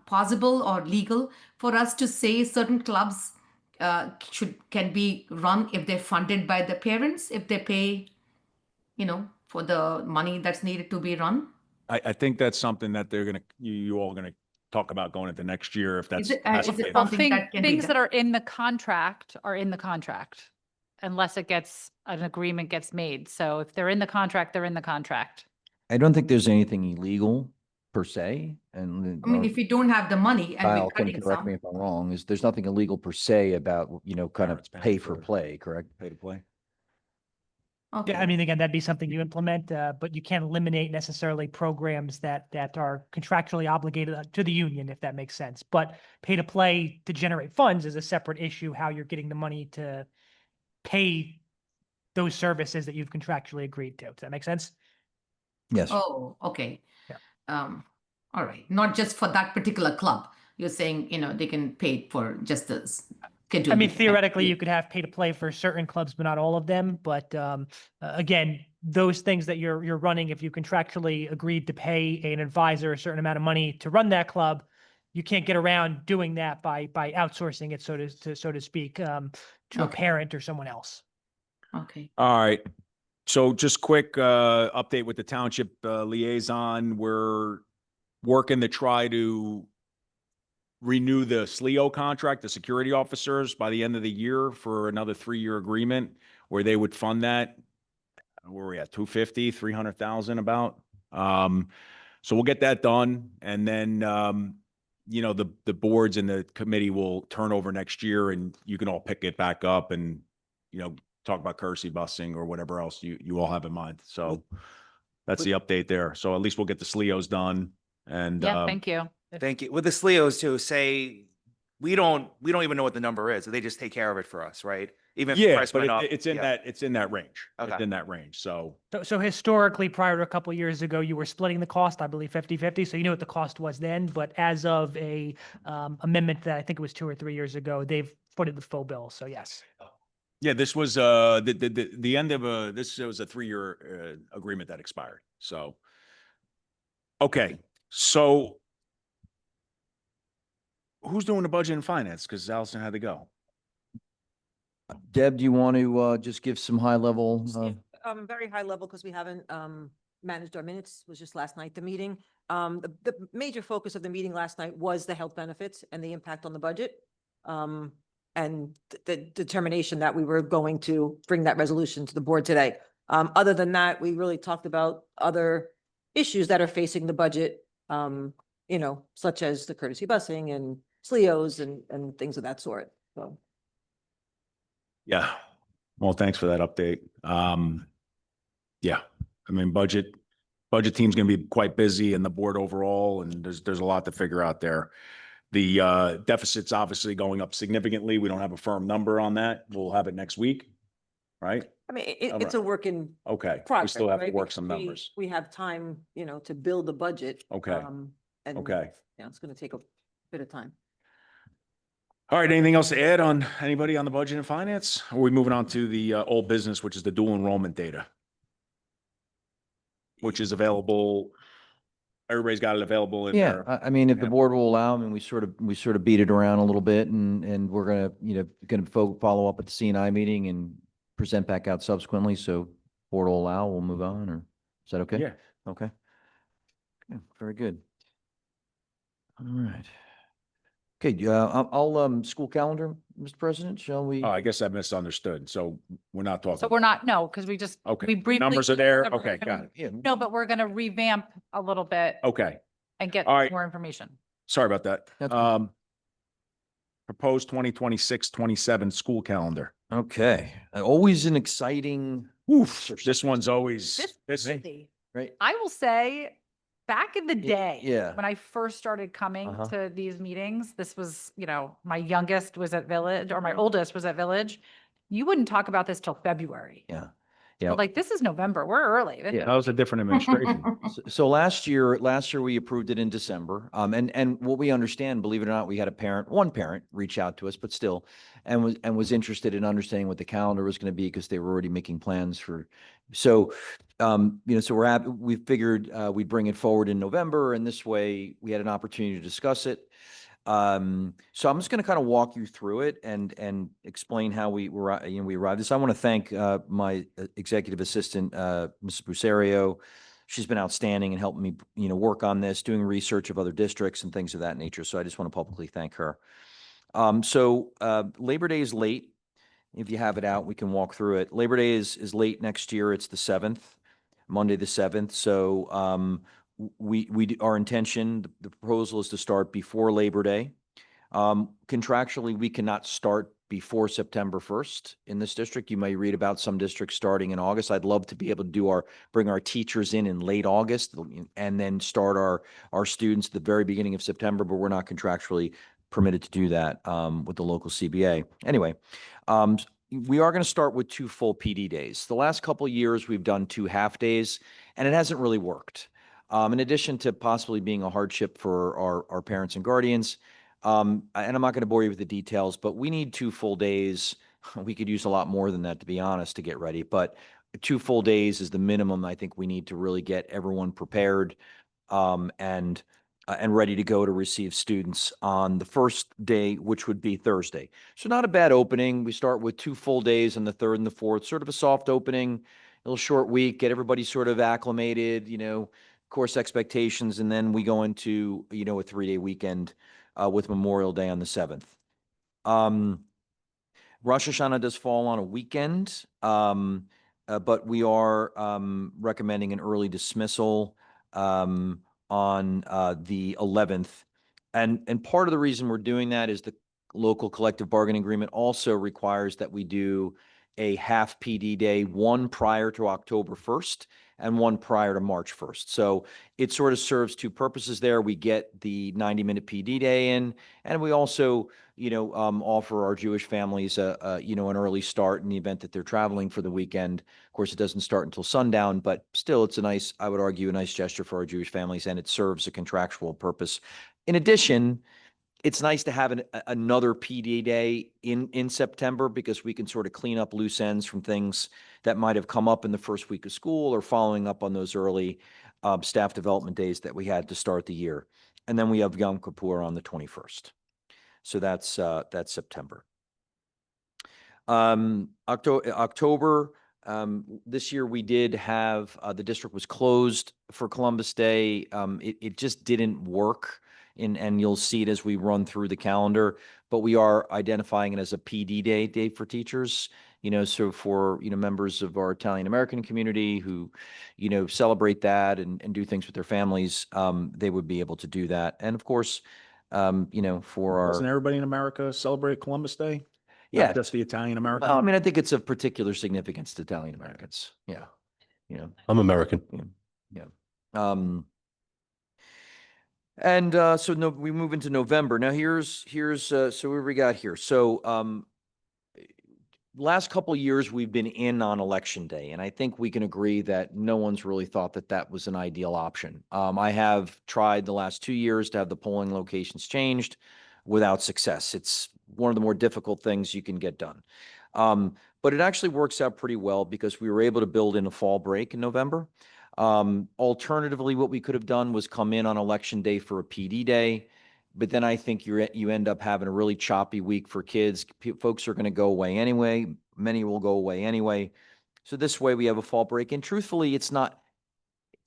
possible or legal for us to say certain clubs can be run if they're funded by the parents, if they pay, for the money that's needed to be run? I think that's something that they're going to, you all going to talk about going into next year if that's. Is it possible. something that can be Things done? that are in the contract are in the contract, unless an agreement gets made. So if they're in the contract, they're in the contract. I don't think there's anything illegal per se. And I mean, if we don't have the money and Kyle we're can cutting correct me some. if I'm wrong, there's nothing illegal per se about, kind of Parents paying pay for for- play, correct? Pay to play. Okay. Yeah, I mean, again, that'd be something you implement, but you can't eliminate necessarily programs that are contractually obligated to the union, if that makes sense. But pay to play to generate funds is a separate issue, how you're getting the money to pay those services that you've contractually agreed to. Does that make sense? Yes. Oh, okay. Yeah. All right. Not just for that particular club. You're saying, they can pay for just the schedule. I mean, theoretically, you could have pay to play for certain clubs, but not all of them. But again, those things that you're running, if you contractually agreed to pay an advisor a certain amount of money to run that club, you can't get around doing that by outsourcing it, so to speak, to a parent or someone else. Okay. All right. So just quick update with the township liaison. We're working to try to renew the SLEO contract, the security officers, by the end of the year for another 3-year agreement where they would fund that. Where are we at? 250, 300,000 about. So we'll get that done. And then, the boards and the committee will turn over next year and you can all pick it back up and, talk about courtesy busing or whatever else you all have in mind. So that's the update there. So at least we'll get the SLEOs done. And Yeah, thank you. Thank you. With the SLEOs too, say, we don't even know what the number is. They just take care of it for us, right? Even if the yeah, price but went up. it's in yeah. that range. It's Okay. in that range. So So historically, prior to a couple of years ago, you were splitting the cost, I believe 50-50. So you knew what the cost was then. But as of a amendment that I think it was 2 or 3 years ago, they've footed the full bill. So yes. yeah, this was the end of this was a 3-year agreement that expired. So okay, so who's doing the budget and finance? Because Allison had to go. Deb, do you want to just give some high level? Very high level, because we haven't managed our minutes, was just last night, the meeting. The major focus of the meeting last night was the health benefits and the impact on the budget. And the determination that we were going to bring that resolution to the board today. Other than that, we really talked about other issues that are facing the budget. such as the courtesy busing and SLEOs and things of that sort. So. Yeah. Well, thanks for that update. Yeah, I mean, budget team's going to be quite busy and the board overall, and there's a lot to figure out there. The deficit's obviously going up significantly. We don't have a firm number on that. We'll have it next week, right? I mean, All it's a work in Okay, we progress. still have to right? work Because some numbers. We have time, to build the budget. Okay. And, Okay. it's going to take a bit of time. All right, anything else to add on anybody on the budget and finance? Or are we moving on to the old business, which is the dual enrollment data? Which is available, everybody's got it available in Yeah, their. I mean, if the Yeah. board will allow, I mean, we sort of beat it around a little bit and we're gonna follow up at the CNI meeting and present back out subsequently. So board will allow, we'll move on, or is that okay? Yeah. Okay. Yeah, very good. All right. Okay, I'll school calendar, Mr. President, shall we? Oh, I guess I misunderstood. So we're not talking. So we're not, no, because we just, Okay, we briefly. numbers are there. we're gonna- Okay, got it. Yeah. No, but we're gonna revamp a little bit Okay, and get All right. more information. sorry about that. That's good. Proposed 2026-27 school calendar. Okay, always an exciting, Oof, this one's always, this, right? I will say, back in the day. yeah. When I first started coming Uh-huh. to these meetings, this was, my youngest was at Village, or my oldest was at Village. You wouldn't talk about this till February. Yeah. But Yeah. like, this is November, we're early. Yeah. that was a different administration. So last year we approved it in December. And what we understand, believe it or not, we had one parent reach out to us, but still, and was interested in understanding what the calendar was going to be because they were already making plans for. So, so we figured we'd bring it forward in November, and this way we had an opportunity to discuss it. So I'm just going to kind of walk you through it and explain how we arrived at this. I want to thank my executive assistant, Mrs. Busario. She's been outstanding and helping me, work on this, doing research of other districts and things of that nature. So I just want to publicly thank her. So Labor Day is late. If you have it out, we can walk through it. Labor Day is late next year. It's the 7th, Monday the 7th. So our intention, the proposal is to start before Labor Day. Contractually, we cannot start before September 1st in this district. You may read about some districts starting in August. I'd love to be able to bring our teachers in late August and then start our students at the very beginning of September, but we're not contractually permitted to do that with the local CBA. Anyway, we are going to start with 2 full PD days. The last couple of years, we've done 2 half days, and it hasn't really worked. In addition to possibly being a hardship for our parents and guardians, and I'm not going to bore you with the details, but we need 2 full days. We could use a lot more than that, to be honest, to get ready. But 2 full days is the minimum I think we need to really get everyone prepared and ready to go to receive students on the first day, which would be Thursday. So not a bad opening. We start with 2 full days on the 3rd and the 4th, sort of a soft opening, a little short week, get everybody sort of acclimated, course expectations, and then we go into, a 3-day weekend with Memorial Day on the 7th. Rosh Hashanah does fall on a weekend, but we are recommending an early dismissal on the 11th. And part of the reason we're doing that is the local collective bargaining agreement also requires that we do a half PD day, one prior to October 1st and one prior to March 1st. So it sort of serves 2 purposes there. We get the 90-minute PD day in, and we also, offer our Jewish families an early start in the event that they're traveling for the weekend. Of course, it doesn't start until sundown, but still it's I would argue, a nice gesture for our Jewish families, and it serves a contractual purpose. In addition, it's nice to have another PD day in September because we can sort of clean up loose ends from things that might have come up in the first week of school or following up on those early staff development days that we had to start the year. And then we have Yom Kippur on the 21st. So that's September. October, this year we did have, the district was closed for Columbus Day. It just didn't work. And you'll see it as we run through the calendar, but we are identifying it as a PD day for teachers. so for, members of our Italian American community who, celebrate that and do things with their families, they would be able to do that. And of course, for our. Doesn't everybody in America celebrate Columbus Day? Yeah. Not just the Italian American? Well, I mean, I think it's of particular significance to Italian Americans. Yeah. I'm American. Yeah. And so no, we move into November. Now here's so what we got here. So last couple of years we've been in on election day, and I think we can agree that no one's really thought that that was an ideal option. I have tried the last 2 years to have the polling locations changed without success. It's one of the more difficult things you can get done. But it actually works out pretty well because we were able to build in a fall break in November. Alternatively, what we could have done was come in on election day for a PD day, but then I think you end up having a really choppy week for kids. Folks are going to go away anyway. Many will go away anyway. So this way we have a fall break. And truthfully, it's not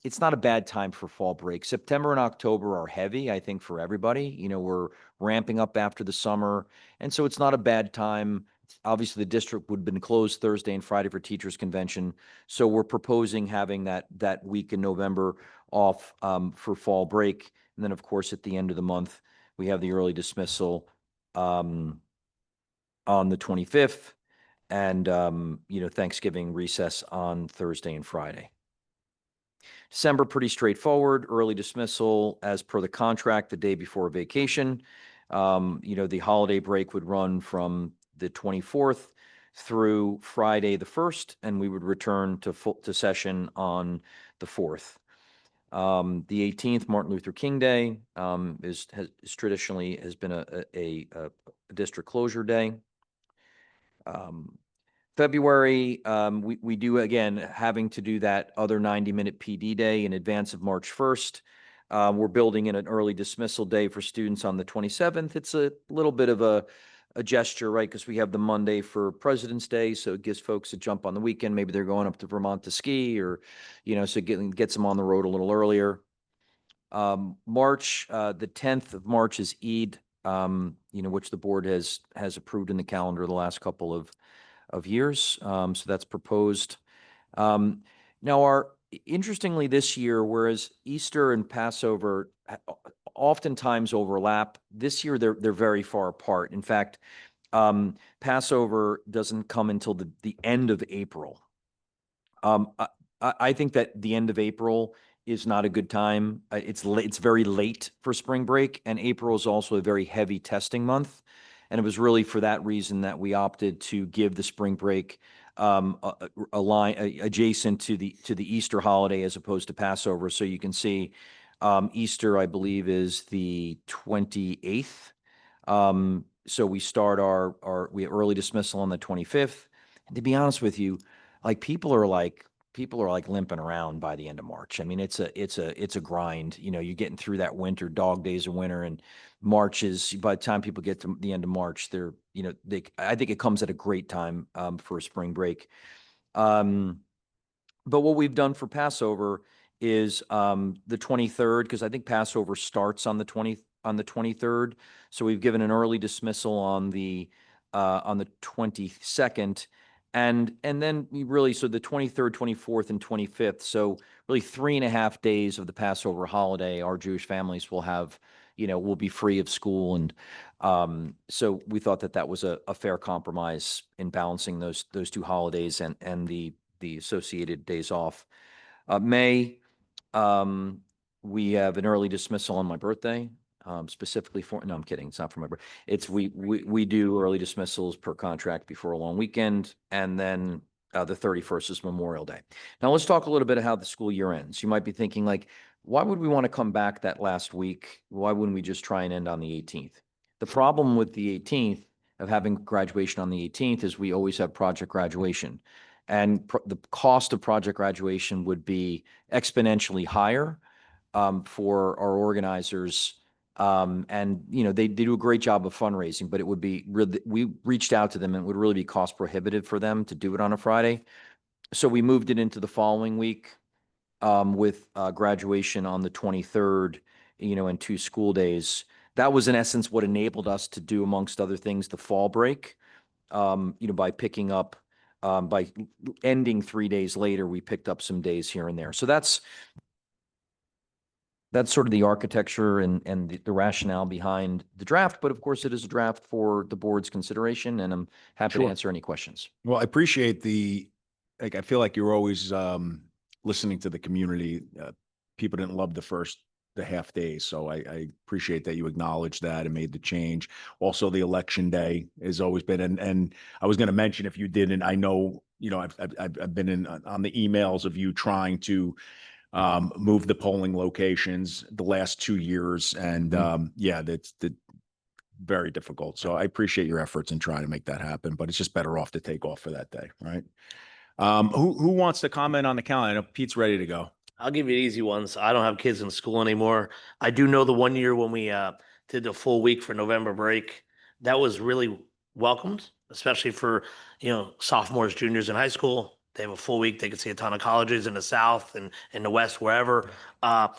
a bad time for fall break. September and October are heavy, I think, for everybody. We're ramping up after the summer. And so it's not a bad time. Obviously, the district would have been closed Thursday and Friday for teachers convention. So we're proposing having that week in November off for fall break. And then, of course, at the end of the month, we have the early dismissal on the 25th and, Thanksgiving recess on Thursday and Friday. December, pretty straightforward, early dismissal as per the contract the day before vacation. The holiday break would run from the 24th through Friday the 1st, and we would return to session on the 4th. The 18th, Martin Luther King Day, has traditionally been a district closure day. February, we do, again, having to do that other 90-minute PD day in advance of March 1st. We're building in an early dismissal day for students on the 27th. It's a little bit of a gesture, right? Because we have the Monday for President's Day, so it gives folks a jump on the weekend. Maybe they're going up to Vermont to ski or, so gets them on the road a little earlier. March, the 10th of March is Eid, which the board has approved in the calendar the last couple of years. So that's proposed. Now, interestingly this year, whereas Easter and Passover oftentimes overlap, this year they're very far apart. In fact, Passover doesn't come until the end of April. I think that the end of April is not a good time. It's very late for spring break, and April is also a very heavy testing month. And it was really for that reason that we opted to give the spring break a line adjacent to the Easter holiday as opposed to Passover. So you can see Easter, I believe, is the 28th. So we start our early dismissal on the 25th. And to be honest with you, people are limping around by the end of March. I mean, it's a grind. You're getting through that winter, dog days of winter, and March is, by the time people get to the end of March, I think it comes at a great time for a spring break. But what we've done for Passover is the 23rd, because I think Passover starts on the 23rd. So we've given an early dismissal on the 22nd. And then so the 23rd, 24th, and 25th. So really 3.5 days of the Passover holiday, our Jewish families will have, will be free of school. And so we thought that was a fair compromise in balancing those two holidays and the associated days off. May, we have an early dismissal on my birthday. Specifically no, I'm kidding. It's not for my birthday. We do early dismissals per contract before a long weekend, and then the 31st is Memorial Day. Now let's talk a little bit of how the school year ends. You might be thinking, why would we want to come back that last week? Why wouldn't we just try and end on the 18th? The problem with the 18th of having graduation on the 18th is we always have project graduation, and the cost of project graduation would be exponentially higher for our organizers. And they do a great job of fundraising, but it would be really, we reached out to them, and it would really be cost prohibitive for them to do it on a Friday. So we moved it into the following week with graduation on the 23rd, and 2 school days. That was in essence what enabled us to do, amongst other things, the fall break, by picking up By ending 3 days later, we picked up some days here and there. So that's sort of the architecture and the rationale behind the draft. But of course, it is a draft for the board's consideration, and I'm happy to Sure. answer any questions. Well, I appreciate I feel like you're always listening to the community. People didn't love the half days. So I appreciate that you acknowledged that and made the change. Also, the election day has always been, and I was going to mention, if you didn't, I know, I've been on the emails of you trying to move the polling locations the last 2 years. And yeah, that's very difficult. So I appreciate your efforts in trying to make that happen, but it's just better off to take off for that day, right? Who wants to comment on the calendar? I know Pete's ready to go. I'll give you the easy ones. I don't have kids in school anymore. I do know the one year when we did the full week for November break, that was really welcomed, especially for, sophomores, juniors in high school. They have a full week. They can see a ton of colleges in the South and in the West, wherever. My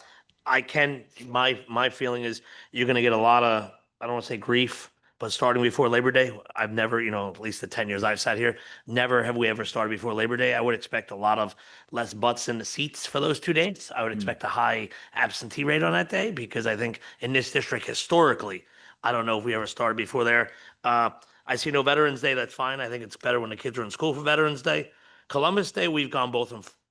feeling is you're going to get a lot of, I don't want to say grief, but starting before Labor Day, I've never, at least the 10 years I've sat here, never have we ever started before Labor Day. I would expect a lot of less butts in the seats for those 2 days. I would expect a high absentee rate on that day, because I think in this district historically, I don't know if we ever started before there. I see no Veterans Day. That's fine. I think it's better when the kids are in school for Veterans Day. Columbus Day, we've gone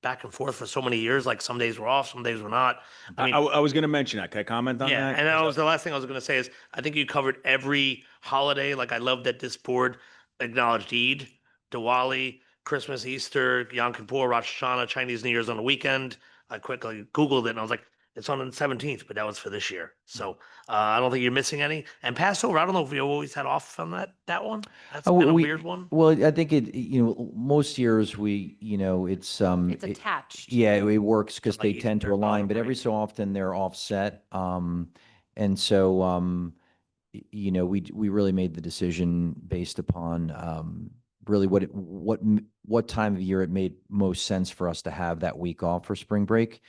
back and forth for so many years. Like some days we're off, some days we're not. I mean, I was going to mention that. Can I comment on yeah, that? and that was the last thing I was going to say is I think you covered every holiday. Like I love that this board acknowledged Eid, Diwali, Christmas, Easter, Yom Kippur, Rosh Hashanah, Chinese New Year's on the weekend. I quickly Googled it and I was like, it's on the 17th, but that was for this year. So I don't think you're missing any. And Passover, I don't know if we always had off on that one. That's been a weird one. Well, I think most years it's It's attached. yeah, it works because Like they tend to Easter, align, but break. every so often they're offset. And so, we really made the decision based upon really what time of year it made most sense for us to have that week off for spring break.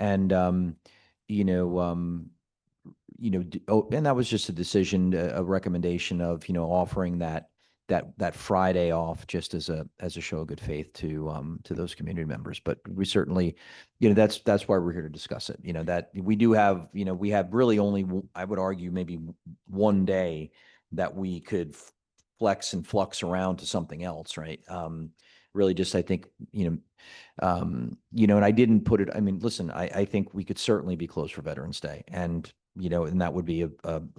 And, and that was just a decision, a recommendation of, offering that Friday off just as a show of good faith to those community members. But we certainly, that's why we're here to discuss it. That we do have, we have really only, I would argue, maybe one day that we could flex and flux around to something else, right? Really just, I think, and I didn't put it, I mean, listen, I think we could certainly be closed for Veterans Day, and and that would be an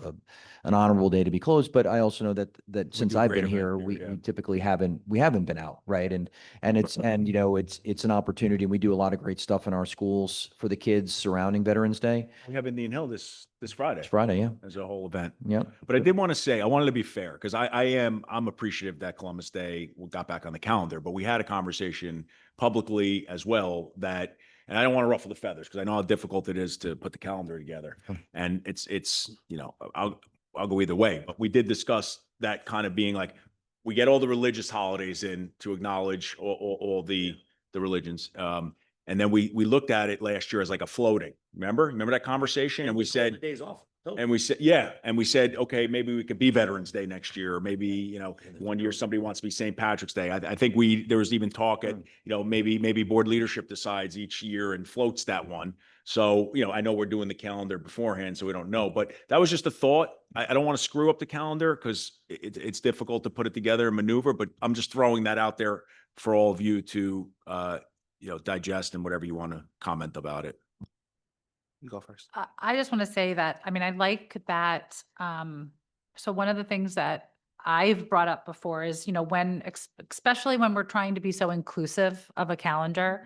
honorable day to be closed. But I also know that since do a I've great been event here, here, we yeah. typically haven't been out, right? And it's an opportunity. We do a lot of great stuff in our schools for the kids surrounding Veterans Day. We have Indian Hill this Friday. It's Friday, yeah. As a whole event. Yeah. But I did want to say, I wanted to be fair, because I'm appreciative that Columbus Day got back on the calendar, but we had a conversation publicly as well that, and I don't want to ruffle the feathers because I know how difficult it is to put the calendar together. And it's, I'll go either way, but we did discuss that kind of being like, we get all the religious holidays in to acknowledge all the religions. And then we looked at it last year as like a floating, remember that conversation? And we said, days off. and we said, yeah. And we said, okay, maybe we could be Veterans Day next year. Or maybe, one year somebody wants to be St. Patrick's Day. I think there was even talk at, maybe board leadership decides each year and floats that one. So, I know we're doing the calendar beforehand, so we don't know, but that was just a thought. I don't want to screw up the calendar because it's difficult to put it together and maneuver, but I'm just throwing that out there for all of you to, digest and whatever you want to comment about it. You go first. I just want to say that, I mean, I like that. So one of the things that I've brought up before is, especially when we're trying to be so inclusive of a calendar,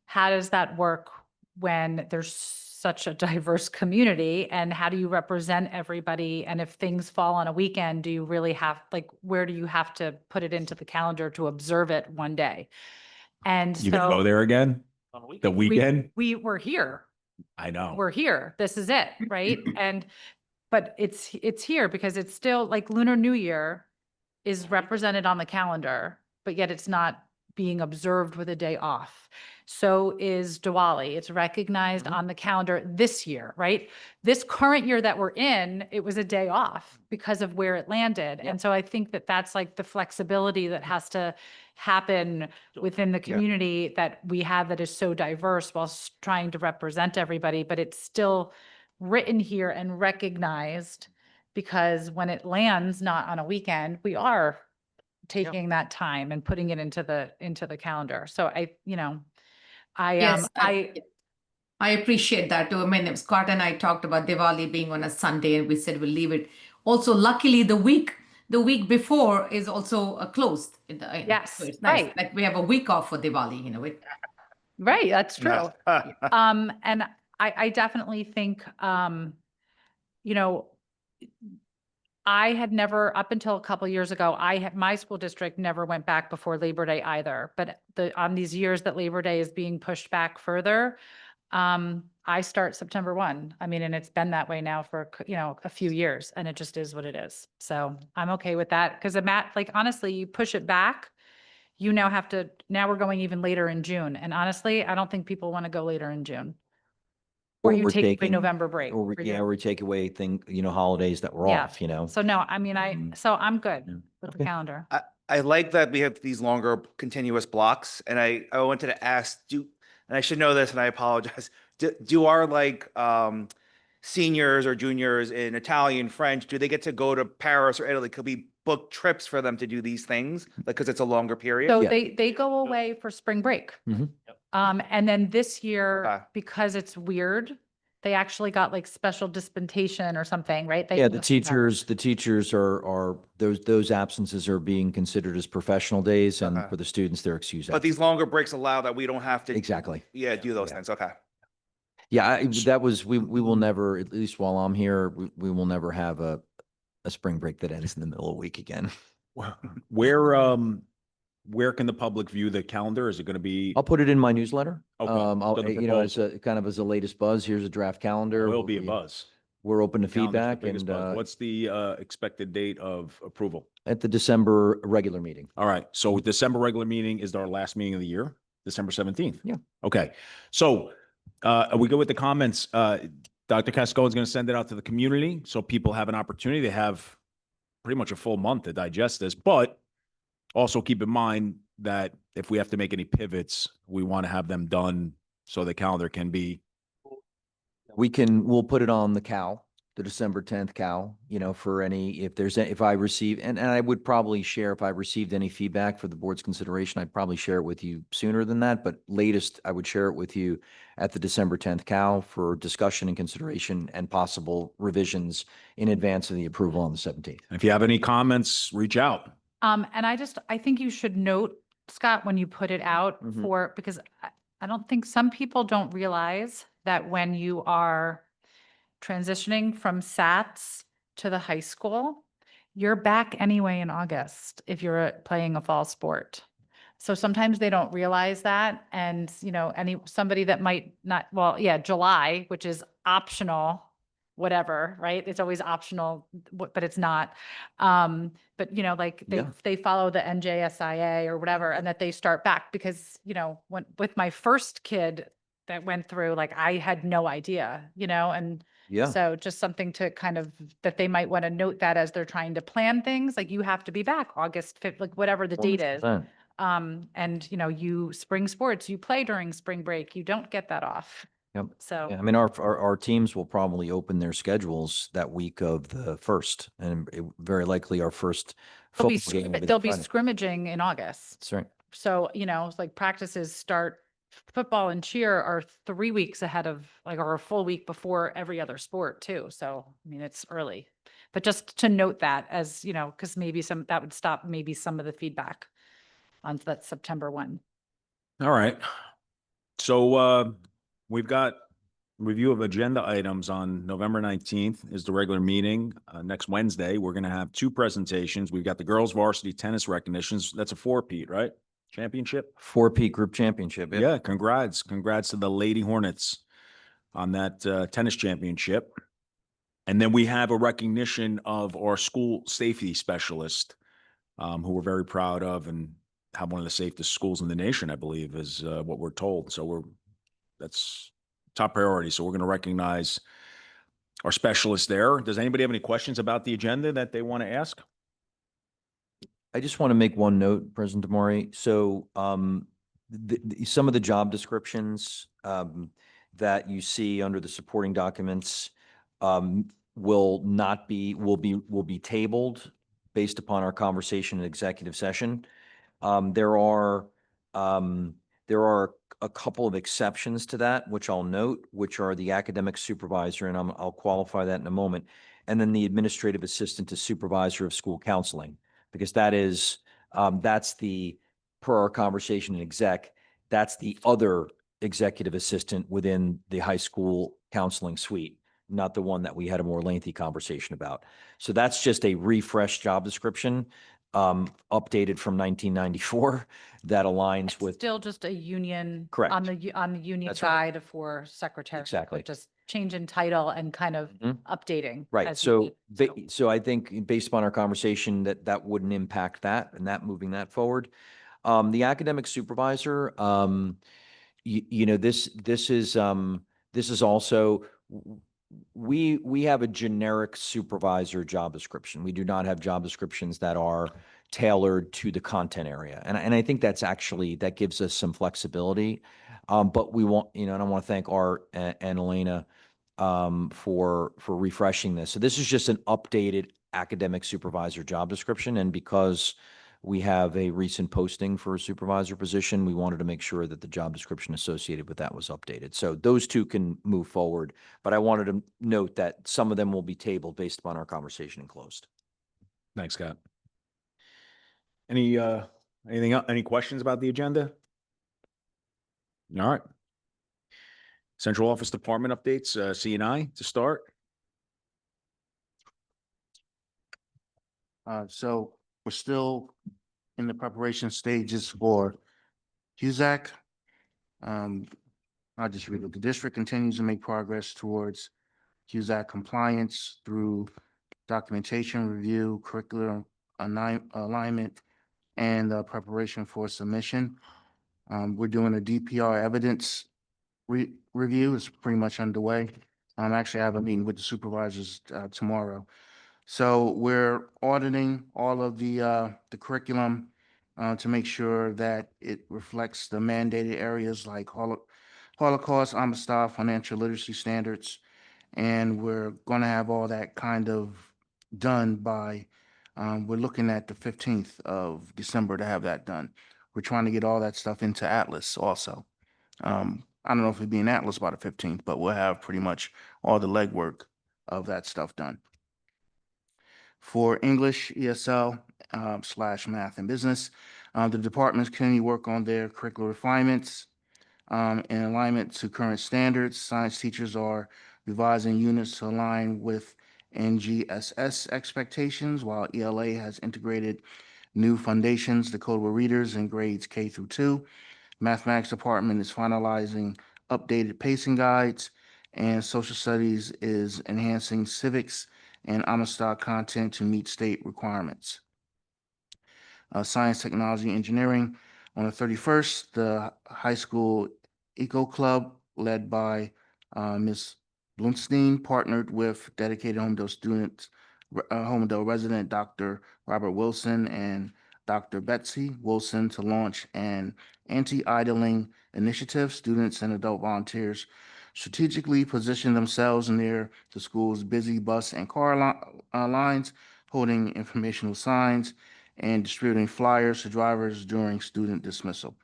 how does that work when there's such a diverse community, and how do you represent everybody? And if things fall on a weekend, do you really have, where do you have to put it into the calendar to observe it one day? And You gonna go there again? On a weekend. The weekend? we were here. I know. We're here. This is it, right? But it's here because it's still like Lunar New Year is represented on the calendar, but yet it's not being observed with a day off. So is Diwali. It's recognized on the calendar this year, right? This current year that we're in, it was a day off because of where it landed. And so I think that that's like the flexibility that has to happen within the community that we have that is so diverse while trying to represent everybody, but it's still written here and recognized because when it lands not on a weekend, we are taking that time and putting it into the calendar. So Yes, I appreciate that too. I mean, Scott and I talked about Diwali being on a Sunday and we said we'll leave it. Also, luckily the week before is also closed. Yes, So it's nice. right. Like we have a week off for Diwali, Right, that's true. Yeah. And I definitely think, I had never, up until a couple years ago, my school district never went back before Labor Day either. But on these years that Labor Day is being pushed back further, I start September 1. I mean, and it's been that way now for, a few years, and it just is what it is. So I'm okay with that because honestly, you push it back, now we're going even later in June. And honestly, I don't think people want to go later in June. Or you we're take away taking- November break. Or, for yeah, you. or we take away holidays that were Yeah. off, So no, I mean, Mm. so I'm good Yeah. with the Okay. calendar. I like that we have these longer continuous blocks, and I wanted to ask, and I should know this, and I apologize. Do our seniors or juniors in Italian, French, do they get to go to Paris or Italy? Could we book trips for them to do these things, because it's a longer period? So Yeah. they go away for spring break. Mhm. And then this year, Okay. because it's weird, they actually got like special dispensation or something, right? They Yeah, go the somewhere. teachers are, those absences are being considered as professional days, and Okay. for the students, they're excused. But these longer breaks allow that we don't have to. Exactly. Yeah, do those Yeah. things. Okay. Yeah, we will never, at least while I'm here, we will never have a spring break that ends in the middle of the week again. Where can the public view the calendar? Is it going to be? I'll put it in my newsletter. Okay, I'll, so the as a kind of as a latest buzz, here's a draft calendar. It'll be a We- buzz. We're open to Calendar's the feedback biggest and, buzz. What's the expected date of approval? at the December regular meeting. All right, so December regular meeting is our last meeting of the year, December 17th? Yeah. Okay, so are we good with the comments? Dr. Casco is going to send it out to the community, so people have an opportunity. They have pretty much a full month to digest this, but also keep in mind that if we have to make any pivots, we want to have them done so the calendar can be. We'll put it on the CAL, the December 10th CAL, for if I receive, and I would probably share, if I received any feedback for the board's consideration, I'd probably share it with you sooner than that, but latest, I would share it with you at the December 10th CAL for discussion and consideration and possible revisions in advance of the approval on the 17th. If you have any comments, reach out. And I think you should note, Scott, when you put it out Mhm. because I don't think some people don't realize that when you are transitioning from SATs to the high school, you're back anyway in August if you're playing a fall sport. So sometimes they don't realize that. And, somebody that might not, July, which is optional, whatever, right? It's always optional, but it's not. But Yeah. they follow the NJSIA or whatever, and that they start back because, when with my first kid that went through, I had no idea, and Yeah. so just something to kind of, that they might want to note that as they're trying to plan things, you have to be back August 5th, whatever the date is. 100%. And you spring sports, you play during spring break, you don't get that off. Yep. So. Yeah, I mean, our teams will probably open their schedules that week of the 1st, and very likely our first They'll football game will be that they'll be Friday. scrimmaging in August. That's right. So, it's practices start, football and cheer are 3 weeks ahead of, or a full week before every other sport too. So, I mean, it's early, but just to note that as, because maybe that would stop maybe some of the feedback on that September 1. All right. So we've got review of agenda items on November 19th is the regular meeting. Next Wednesday, we're going to have 2 presentations. We've got the girls varsity tennis recognitions. That's a 4-peat, right? Championship? 4-peat group championship. Yeah, congrats. Congrats to the Lady Hornets on that tennis championship. And then we have a recognition of our school safety specialist, who we're very proud of and have one of the safest schools in the nation, I believe, is what we're told. So that's top priority. So we're going to recognize our specialist there. Does anybody have any questions about the agenda that they want to ask? I just want to make one note, President Damari. So some of the job descriptions that you see under the supporting documents will be tabled based upon our conversation in executive session. There are a couple of exceptions to that, which I'll note, which are the academic supervisor, and I'll qualify that in a moment, and then the administrative assistant to supervisor of school counseling, because that's per our conversation in exec, that's the other executive assistant within the high school counseling suite, not the one that we had a more lengthy conversation about. So that's just a refreshed job description, updated from 1994 that aligns It's with. still just a union. Correct. On the union That's right. side for secretary. Exactly. Just change in title and kind of Mhm. updating. Right. as So, needed. so I think based upon our conversation that wouldn't impact that and that moving that forward. The academic supervisor, this is also, we have a generic supervisor job description. We do not have job descriptions that are tailored to the content area. And I think that gives us some flexibility. But we want, and I want to thank Art and Elena for refreshing this. So this is just an updated academic supervisor job description. And because we have a recent posting for a supervisor position, we wanted to make sure that the job description associated with that was updated. So those two can move forward, but I wanted to note that some of them will be tabled based upon our conversation in closed. Thanks, Scott. Anything else? Any questions about the agenda? All right. Central Office Department updates, C&I to start. So we're still in the preparation stages for HUSAC. I'll just read it. The district continues to make progress towards HUSAC compliance through documentation review, curriculum alignment, and preparation for submission. We're doing a DPR evidence review. It's pretty much underway. Actually, I have a meeting with the supervisors tomorrow. So we're auditing all of the curriculum to make sure that it reflects the mandated areas like Holocaust, Amistad, financial literacy standards. And we're going to have all that kind of done by, we're looking at the 15th of December to have that done. We're trying to get all that stuff into Atlas also. I don't know if it'll be in Atlas by the 15th, but we'll have pretty much all the legwork of that stuff done. For English, ESL, / math and business, the departments continue to work on their curricular refinements in alignment to current standards. Science teachers are revising units to align with NGSS expectations, while ELA has integrated new foundations, decodable readers in grades K through 2. Mathematics department is finalizing updated pacing guides, and social studies is enhancing civics and Amistad content to meet state requirements. Science, technology, engineering. On the 31st, the high school Eco Club, led by Ms. Blumstein, partnered with dedicated Holmdel students, Holmdel resident Dr. Robert Wilson and Dr. Betsy Wilson to launch an anti-idling initiative. Students and adult volunteers strategically position themselves near the school's busy bus and car lines, holding informational signs and distributing flyers to drivers during student dismissal.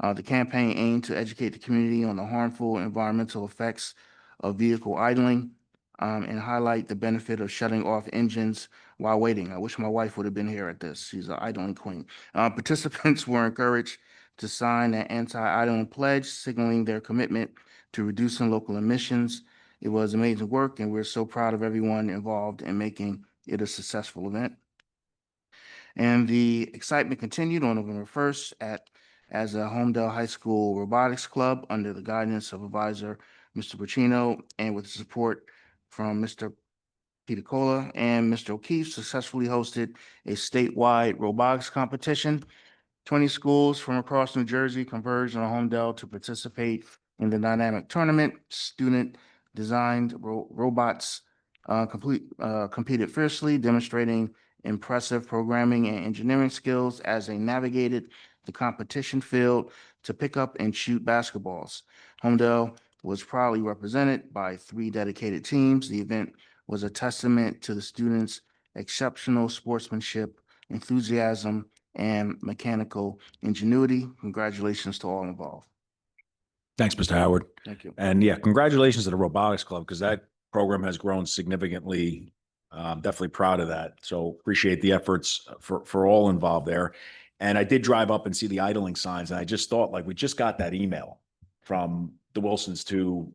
The campaign aimed to educate the community on the harmful environmental effects of vehicle idling and highlight the benefit of shutting off engines while waiting. I wish my wife would have been here at this. She's an idling queen. Participants were encouraged to sign an anti-idling pledge, signaling their commitment to reducing local emissions. It was amazing work, and we're so proud of everyone involved in making it a successful event. And the excitement continued on November 1st as a Holmdel High School Robotics Club under the guidance of advisor Mr. Pacino and with support from Mr. Pitacola and Mr. O'Keefe successfully hosted a statewide robotics competition. 20 schools from across New Jersey converged on Holmdel to participate in the dynamic tournament. Student designed robots competed fiercely, demonstrating impressive programming and engineering skills as they navigated the competition field to pick up and shoot basketballs. Holmdel was proudly represented by 3 dedicated teams. The event was a testament to the students' exceptional sportsmanship, enthusiasm, and mechanical ingenuity. Congratulations to all involved. Thanks, Mr. Howard. Thank you. And yeah, congratulations to the robotics club because that program has grown significantly. Definitely proud of that. So appreciate the efforts for all involved there. And I did drive up and see the idling signs, and I just thought, like, we just got that email from the Wilsons to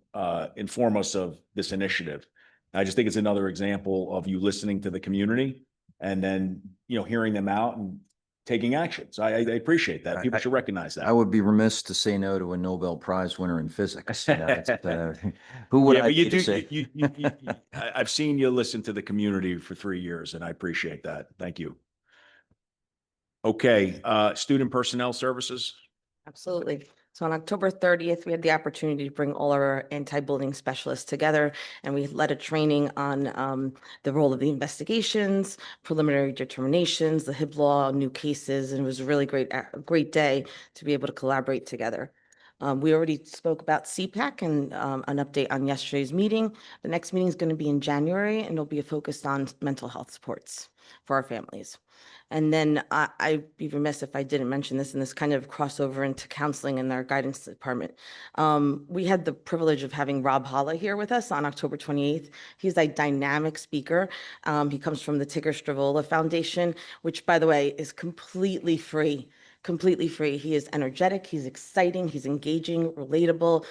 inform us of this initiative. I just think it's another example of you listening to the community and then, hearing them out and taking action. So I appreciate that. People should recognize that. I would be remiss to say no to a Nobel Prize winner in physics. Who would Yeah, I but you be to do, say? I've seen you listen to the community for 3 years, and I appreciate that. Thank you. Okay, student personnel services. Absolutely. So on October 30th, we had the opportunity to bring all our anti-bullying specialists together, and we led a training on the role of the investigations, preliminary determinations, the HIB law, new cases, and it was a really great day to be able to collaborate together. We already spoke about CPAC and an update on yesterday's meeting. The next meeting is going to be in January, and it'll be focused on mental health supports for our families. And then I'd be remiss if I didn't mention this, and this kind of crossover into counseling in our guidance department. We had the privilege of having Rob Holla here with us on October 28th. He's a dynamic speaker. He comes from the Tigger Stravola Foundation, which, by the way, is completely free. Completely free. He is energetic, he's exciting, he's engaging, relatable.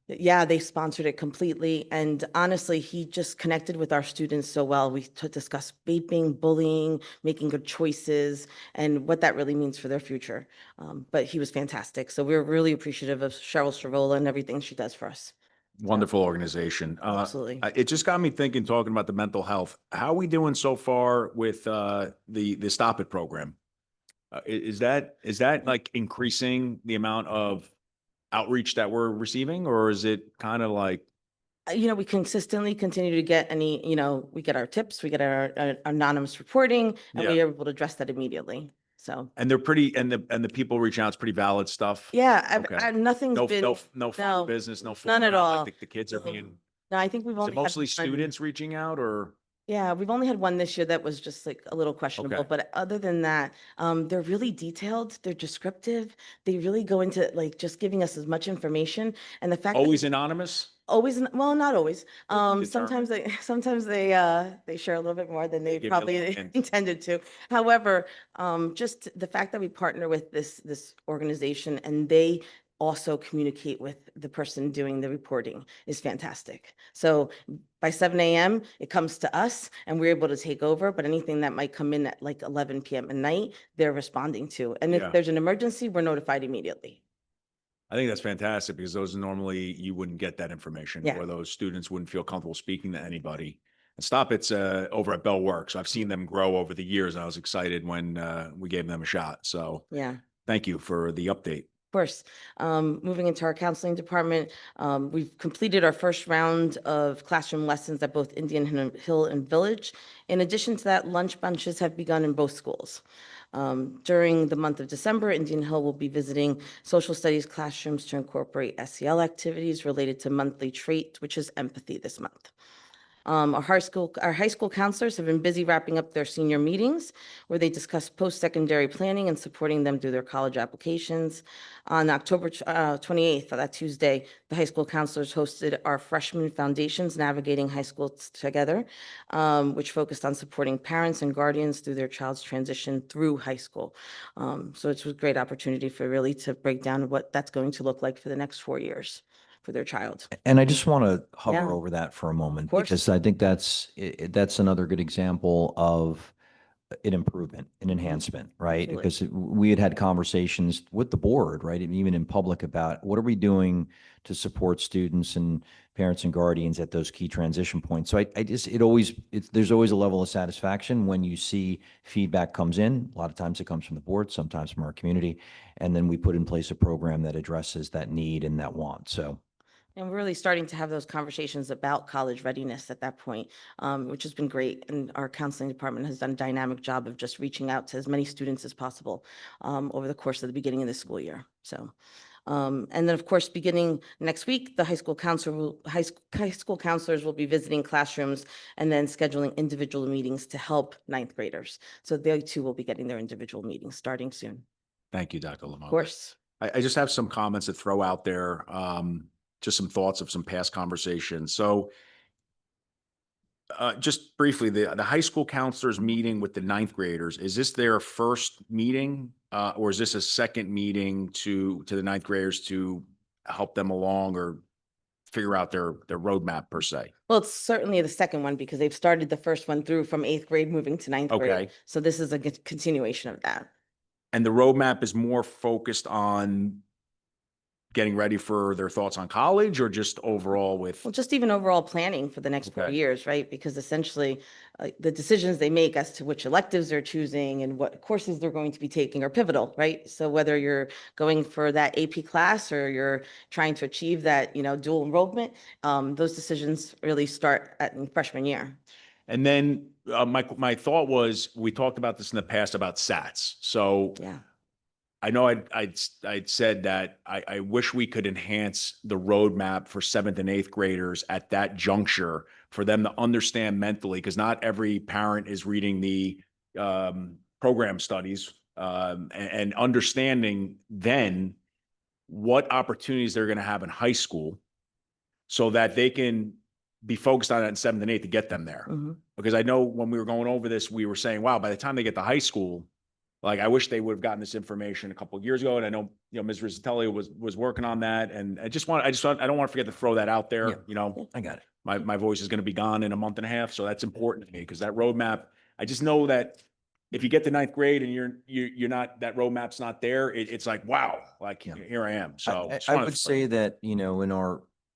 Yeah, they sponsored it completely. And honestly, he just connected with our students so well. We discussed vaping, bullying, making good choices, and what that really means for their future. But he was fantastic. So we're really appreciative of Cheryl Stravola and everything she does for us. Wonderful organization. Absolutely. It just got me thinking, talking about the mental health. How are we doing so far with the Stop It program? Is that like increasing the amount of outreach that we're receiving, or is it kind of like? We consistently continue to get we get our tips, we get our anonymous reporting, and we Yeah. are able to address that immediately. So, And they're pretty, and the people reaching out, it's pretty valid stuff. yeah, Okay. nothing's No, been, no no, business, no. none falling at out, all. like the kids are being, no, I think we've is only it had mostly one- students reaching out, or? Yeah, we've only had one this year that was just like a little questionable, Okay. but other than that, they're really detailed, they're descriptive. They really go into like just giving us as much information, and the fact that Always anonymous? well, not always. Determined. Sometimes they share a little bit more than they give you a probably little hint. intended to. However, just the fact that we partner with this organization and they also communicate with the person doing the reporting is fantastic. So by 7 a.m., it comes to us and we're able to take over, but anything that might come in at like 11 p.m. at night, they're responding to. And Yeah. if there's an emergency, we're notified immediately. I think that's fantastic because those normally you wouldn't get that information, Yeah. or those students wouldn't feel comfortable speaking to anybody. And Stop It's over at Bell Works. I've seen them grow over the years, and I was excited when we gave them a shot. So Yeah. thank you for the update. Of course. Moving into our counseling department, we've completed our first round of classroom lessons at both Indian Hill and Village. In addition to that, lunch bunches have begun in both schools. During the month of December, Indian Hill will be visiting social studies classrooms to incorporate SEL activities related to monthly trait, which is empathy this month. Our high school counselors have been busy wrapping up their senior meetings where they discuss post-secondary planning and supporting them through their college applications. On October 28th, that Tuesday, the high school counselors hosted our freshman foundations navigating high school together, which focused on supporting parents and guardians through their child's transition through high school. So it's a great opportunity for really to break down what that's going to look like for the next 4 years for their child. And I just want to hover Yeah. over that for a moment course. because I think that's another good example of an improvement, an enhancement, right? Absolutely. Because we had conversations with the board, right? And even in public about what are we doing to support students and parents and guardians at those key transition points. So there's always a level of satisfaction when you see feedback comes in. A lot of times it comes from the board, sometimes from our community. And then we put in place a program that addresses that need and that want. So And we're really starting to have those conversations about college readiness at that point, which has been great. And our counseling department has done a dynamic job of just reaching out to as many students as possible over the course of the beginning of the school year. So, and then of course, beginning next week, the high school counselors will be visiting classrooms and then scheduling individual meetings to help ninth graders. So they too will be getting their individual meetings starting soon. Thank you, Dr. Lamont. Of course. I just have some comments to throw out there, just some thoughts of some past conversations. So just briefly, the high school counselors meeting with the ninth graders, is this their first meeting? Or is this a second meeting to the ninth graders to help them along or figure out their roadmap per se? Well, it's certainly the second one because they've started the first one through from 8th grade moving to ninth grade. Okay. So this is a continuation of that. And the roadmap is more focused on getting ready for their thoughts on college or just overall with? Well, just even overall planning for the next 4 Okay. years, right? Because essentially, the decisions they make as to which electives they're choosing and what courses they're going to be taking are pivotal, right? So whether you're going for that AP class or you're trying to achieve that, dual enrollment, those decisions really start in freshman year. And then my thought was, we talked about this in the past about SATs. So Yeah. I know I'd said that I wish we could enhance the roadmap for 7th and 8th graders at that juncture for them to understand mentally, because not every parent is reading the program studies and understanding then what opportunities they're going to have in high school so that they can be focused on it in 7th and 8th to get them there. Mhm. Because I know when we were going over this, we were saying, wow, by the time they get to high school, like, I wish they would have gotten this information a couple of years ago. And I know, Ms. Rizzatelli was working on that. And I don't want to forget to throw that out there. Yeah. I got it. My voice is going to be gone in a month and a half. So that's important to me because that roadmap, I just know that if you get to ninth grade and you're not, that roadmap's not there, it's like, wow, like Yeah. here I am. So just I wanted would to- say that,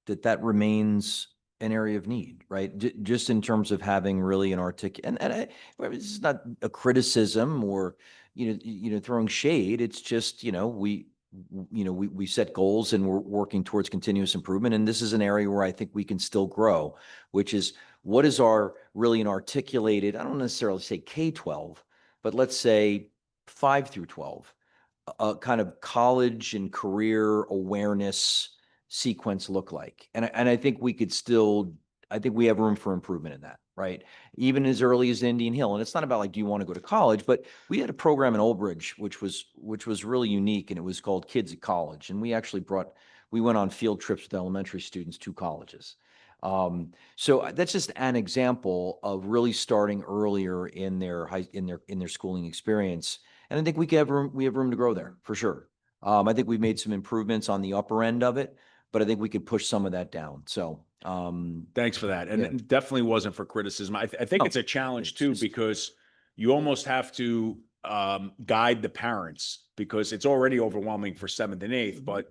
that remains an area of need, right? Just in terms of having really an this is not a criticism or, throwing shade. It's just, we set goals and we're working towards continuous improvement. And this is an area where I think we can still grow, which is what is our really an articulated, I don't necessarily say K-12, but let's say 5 through 12, a kind of college and career awareness sequence look like? And I think we could still, I think we have room for improvement in that, right? Even as early as Indian Hill. And it's not about like, do you want to go to college? But we had a program in Old Bridge, which was really unique, and it was called Kids at College. And we actually we went on field trips with elementary students to colleges. So that's just an example of really starting earlier in their schooling experience. And I think we have room to grow there for sure. I think we've made some improvements on the upper end of it, but I think we could push some of that down. So, thanks for that. And yeah. it definitely wasn't for criticism. I think No, it's a challenge it's too, just- because you almost have to guide the parents because it's already overwhelming for 7th and 8th, but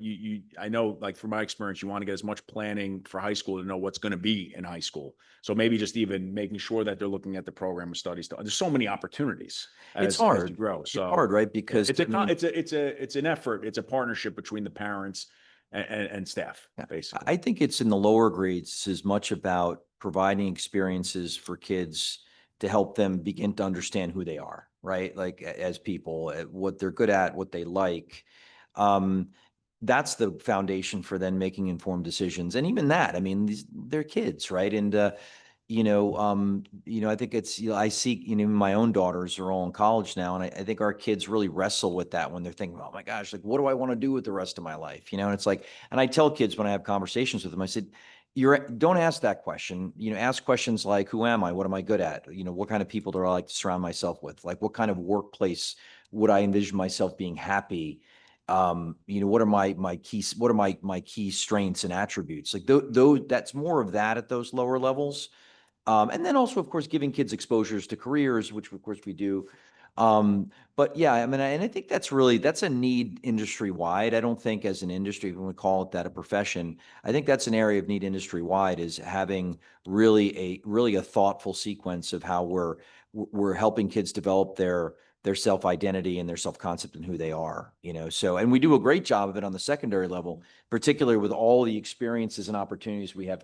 I know, like, from my experience, you want to get as much planning for high school to know what's going to be in high school. So maybe just even making sure that they're looking at the program of studies. There's so many opportunities It's as you hard. grow. It's So hard, right? Because it's I mean, it's an effort. It's a partnership between the parents and staff, basically. I think it's in the lower grades as much about providing experiences for kids to help them begin to understand who they are, right? Like as people, what they're good at, what they like. That's the foundation for then making informed decisions. And even that, I mean, they're kids, right? And I think it's, I see, my own daughters are all in college now. And I think our kids really wrestle with that when they're thinking, oh my gosh, like, what do I want to do with the rest of my life? And it's like, and I tell kids when I have conversations with them, I said, don't ask that question, ask questions like, who am I? What am I good at? What kind of people do I like to surround myself with? Like, what kind of workplace would I envision myself being happy? What are my key strengths and attributes? Like those, that's more of that at those lower levels. And then also, of course, giving kids exposures to careers, which of course we do. But yeah, I mean, and I think that's a need industry wide. I don't think as an industry, when we call it that a profession, I think that's an area of need industry wide, is having really a thoughtful sequence of how we're helping kids develop their their self-identity and their self-concept and who they are, you know? So, and we do a great job of it on the secondary level, particularly with all the experiences and opportunities we have,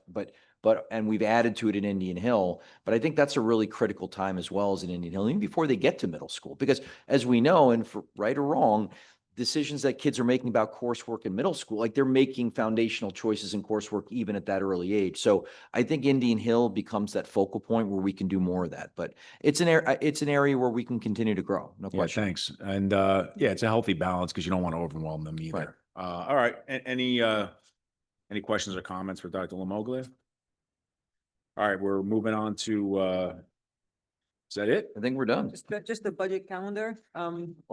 and we've added to it in Indian Hill. But I think that's a really critical time as well as in Indian Hill, even before they get to middle school, because as we know, and for right or wrong, decisions that kids are making about coursework in middle school, like they're making foundational choices in coursework even at that early age. So I think Indian Hill becomes that focal point where we can do more of that. But it's an area where we can continue to grow. No Yeah, question. thanks. And yeah, it's a healthy balance because you don't want to overwhelm them either. All right. Any questions or comments for Dr. Lamoglia? All right, we're moving on to, is that it? I think we're done. Just the budget calendar,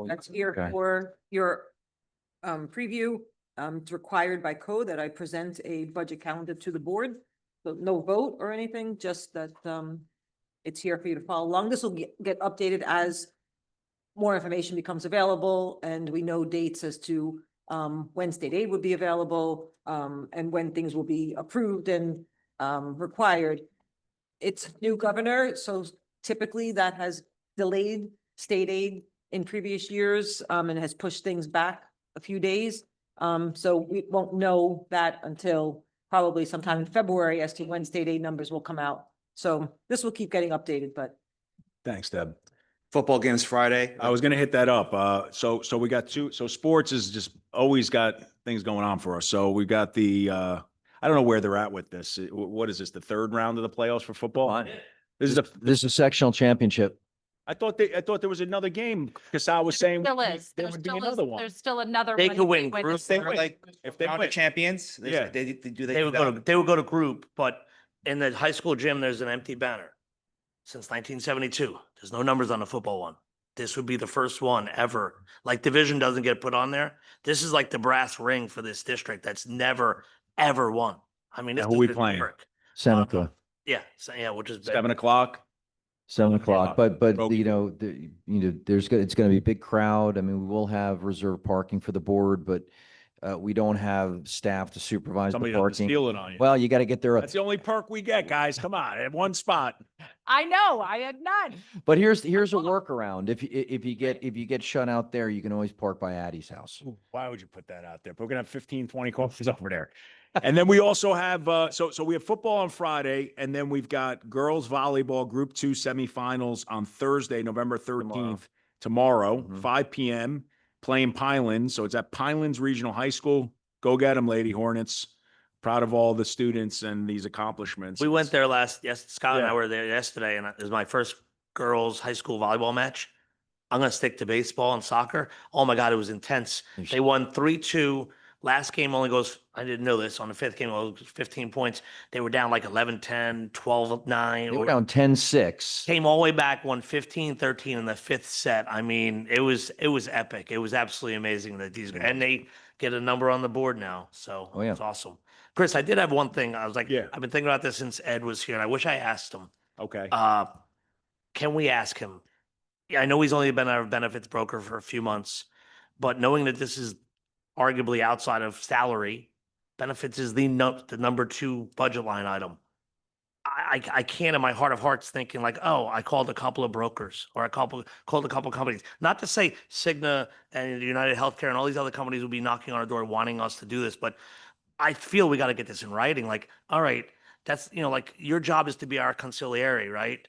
that's here okay. for your preview. It's required by code that I present a budget calendar to the board. So no vote or anything, just that it's here for you to follow along. This will get updated as more information becomes available and we know dates as to when state aid would be available and when things will be approved and required. It's new governor, so typically that has delayed state aid in previous years and has pushed things back a few days. So we won't know that until probably sometime in February as to when state aid numbers will come out. So this will keep getting updated, but Thanks, Deb. Football games Friday. I was gonna hit that up. So we got so sports is just always got things going on for us. So we got I don't know where they're at with this. What is this, the third round of the playoffs for football? Fine. This is This is a sectional championship. I thought there was another game. Casal was saying Still is. there There would be still is. another one. There's still another. They one could if win this groups. They year. were like, If they round win. of champions. Yeah. They do They would that? they would go to group, but in the high school gym, there's an empty banner since 1972. There's no numbers on the football one. This would be the first one ever. Like division doesn't get put on there. This is like the brass ring for this district that's never, ever won. I mean, Yeah, this who is we playing? historic. Seneca, Yeah, so, yeah, which is big. 7 o'clock. 7 o'clock. But Broke. you know, it's going to be a big crowd. I mean, we will have reserved parking for the board, but we don't have staff to supervise Somebody the doesn't parking. steal it on you. Well, you got to get there. That's the only perk we get, guys. Come on, at one spot. I know, I had none. But here's a workaround. If you get shut out there, you can always park by Addie's house. Why would you put that out there? But we're gonna have 15, 20 coffees over there. And then we also have, so we have football on Friday, and then we've got girls volleyball Group 2 semifinals on Thursday, November 13th, tomorrow, Mhm. 5 p.m., playing Pinelands. So it's at Pinelands Regional High School. Go get them, Lady Hornets. Proud of all the students and these accomplishments. We went there Scott and Yeah. I were there yesterday, and it was my first girls' high school volleyball match. I'm going to stick to baseball and soccer. Oh my God, it was intense. They won 3-2. Last game only goes, I didn't know this, on the fifth game, it was 15 points. They were down like 11-10, 12-9. They were down 10-6. Came all the way back, won 15-13 in the fifth set. I mean, it was epic. It was absolutely amazing that and they get a number on the board now. So Oh, yeah. it's awesome. Chris, I did have one thing. I was like, Yeah. I've been thinking about this since Ed was here, and I wish I asked him. Okay. Can we ask him? Yeah, I know he's only been our benefits broker for a few months, but knowing that this is arguably outside of salary, benefits is the number 2 budget line item. I can't in my heart of hearts thinking like, oh, I called a couple of brokers or called a couple of companies. Not to say Cigna and United Healthcare and all these other companies will be knocking on our door wanting us to do this, but I feel we got to get this in writing. Like, all right, that's, like your job is to be our conciliary, right?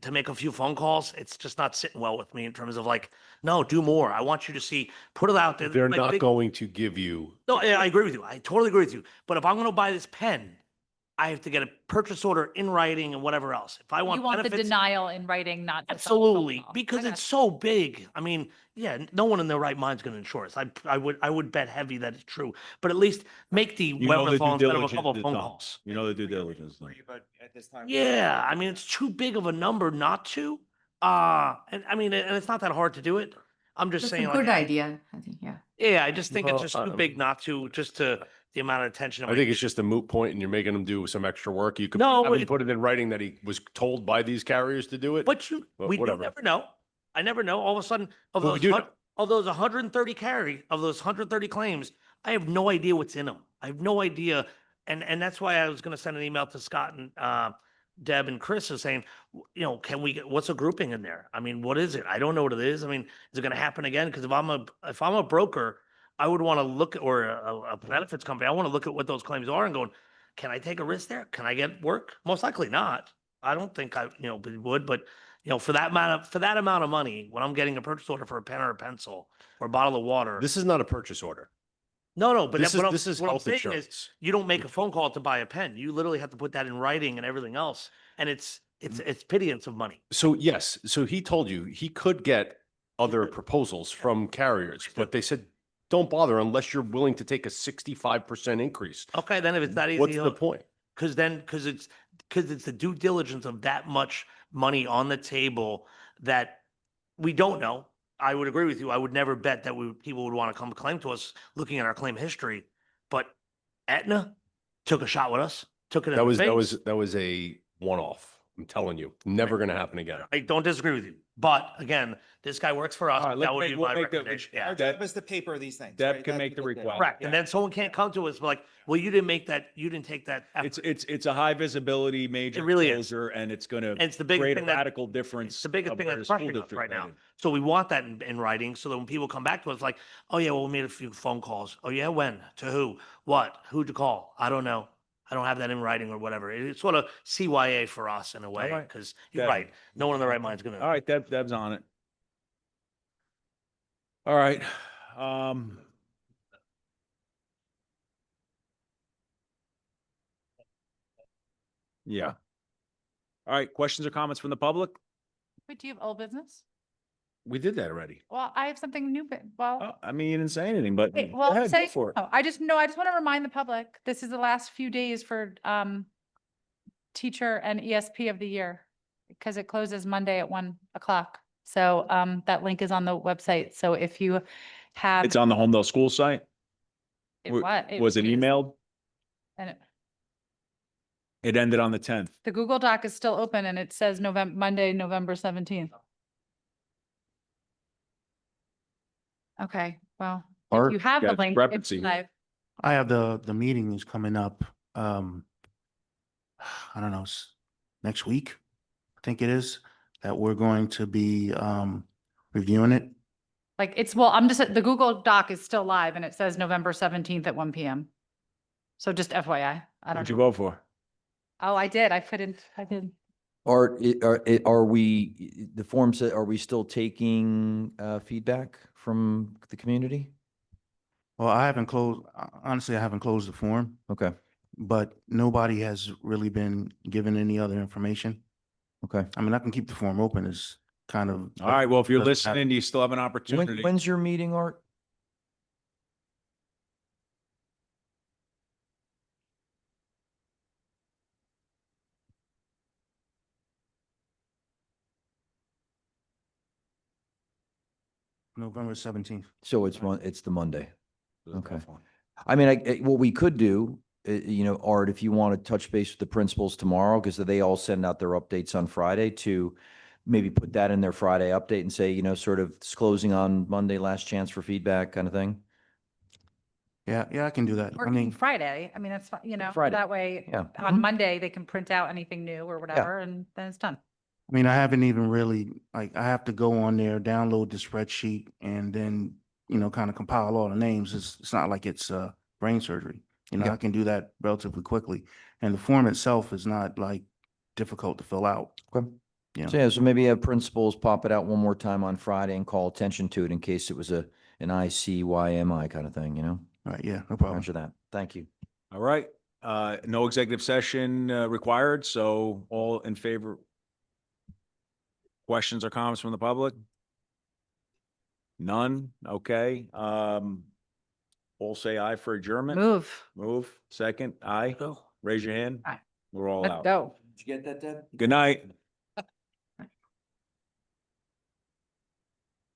To make a few phone calls, it's just not sitting well with me in terms of like, no, do more. I want you to see, put it out there. They're like not big- going to give you. No, I agree with you. I totally agree with you. But if I'm going to buy this pen, I have to get a purchase order in writing and whatever else. If I want You want the benefits, denial in writing, not. just on the phone absolutely, call. because I it's got so big. I mean, yeah, no one in their right mind is going to insure us. I would bet heavy that it's true. But at least make the You know the wherewithal due instead of a diligence couple of is phone done. calls. You know the due diligence. But at this time. Yeah, I mean, it's too big of a number not to. And I mean, and it's not that hard to do it. I'm just That's a saying, good like, idea, I think, yeah. yeah, I just think it's Well, just too big not to, just to the amount of attention. I think it's just a moot point and you're making them do some extra work. You could No, have him it- put it in writing that he was told by these carriers to do it. But But we whatever. never know. I never know. All of a sudden, of Well, those, we do hun- know. of those 130 claims, I have no idea what's in them. I have no idea. And that's why I was going to send an email to Scott and Deb and Chris are saying, can we get, what's a grouping in there? I mean, what is it? I don't know what it is. I mean, is it going to happen again? Because if I'm a broker, I would want to look at, or a benefits company, I want to look at what those claims are and going, can I take a risk there? Can I get work? Most likely not. I don't think I, would, but for that amount of money, when I'm getting a purchase order for a pen or a pencil or a bottle of water. This is not a purchase order. No, but This what is what I'm health saying is, insurance. you don't make a phone call to buy a pen. You literally have to put that in writing and everything else. And it's pittance of money. So yes, so he told you he could get other proposals from carriers, but they said, don't bother unless you're willing to take a 65% increase. Okay, then if it's that easy. What's the point? Because it's the due diligence of that much money on the table that we don't know. I would agree with you. I would never bet that people would want to come claim to us looking at our claim history. But Aetna took a shot with us, took it in the face. That was a one-off. I'm telling you, never going to happen again. I don't disagree with you. But again, this guy works for us. All right, That would be my recommendation. Yeah. Deb was the paper of these things. Deb right? can That make the people did. request. Correct. And then someone can't come to us like, well, you didn't make that, you didn't take that effort. It's a high visibility major It really is. closure, and it's going to It's the biggest create a thing that radical difference. It's the biggest of thing where that's the school pressuring us district right now. headed. So we want that in writing, so that when people come back to us, like, oh yeah, well, we made a few phone calls. Oh yeah, when? To who? What? Who to call? I don't know. I don't have that in writing or whatever. It's sort of CYA for us in a way, right. because you're Deb. right. No one in the right mind is gonna. All right, Deb's on it. All right. Yeah. All right, questions or comments from the public? Wait, do you have old business? We did that already. Well, I have something new, but, well. Oh, I mean, you didn't say anything, but Wait, go well, ahead, go say, for it. oh, I just want to remind the public, this is the last few days for teacher and ESP of the year, because it closes Monday at 1:00. So that link is on the website. So if you have. It's on the Holmdel school site? What? Was it is. emailed? And It ended on the 10th. the Google Doc is still open and it says Monday, November 17th. Okay, well, if Art, you have the yeah, link, it's discrepancy. live. I have the meeting is coming up, I don't know, next week, I think it is, that we're going to be, reviewing it. Like I'm just, the Google Doc is still live and it says November 17th at 1 PM. So just FYI, I don't What'd you know. vote for? Oh, I did. I did. Art, are we, the form said, are we still taking feedback from the community? Well, I haven't closed, honestly, I haven't closed the form, Okay, but nobody has really been given any other information. okay. I mean, I can keep the form open as kind of. All right, well, if you're doesn't have- listening, you still have an opportunity. When's your meeting, Art? November 17th. So it's the Monday. Okay. I mean, what we could do, Art, if you want to touch base with the principals tomorrow, because they all send out their updates on Friday, to maybe put that in their Friday update and say, sort of closing on Monday, last chance for feedback kind of thing. Yeah, I can do that. Or I mean, Friday. I mean, that's, Friday. that way Yeah. on Mhm. Monday, they can print out anything new or whatever, and then it's done. I mean, I haven't even really, like, I have to go on there, download the spreadsheet and then, kind of compile all the names. It's not like it's brain surgery. Yeah. I can do that relatively quickly. And the form itself is not like difficult to fill out. Okay. Yeah. So so maybe have principals pop it out one more time on Friday and call attention to it in case it was an ICYMI kind of thing, All right, yeah, no problem. Roger that. Thank you. All right, no executive session required, so all in favor? Questions or comments from the public? None, okay. All say aye for adjournment? Move, second, aye. Go. Raise your hand. Aye. We're all Let's out. go. Did you get that, Deb? Good night.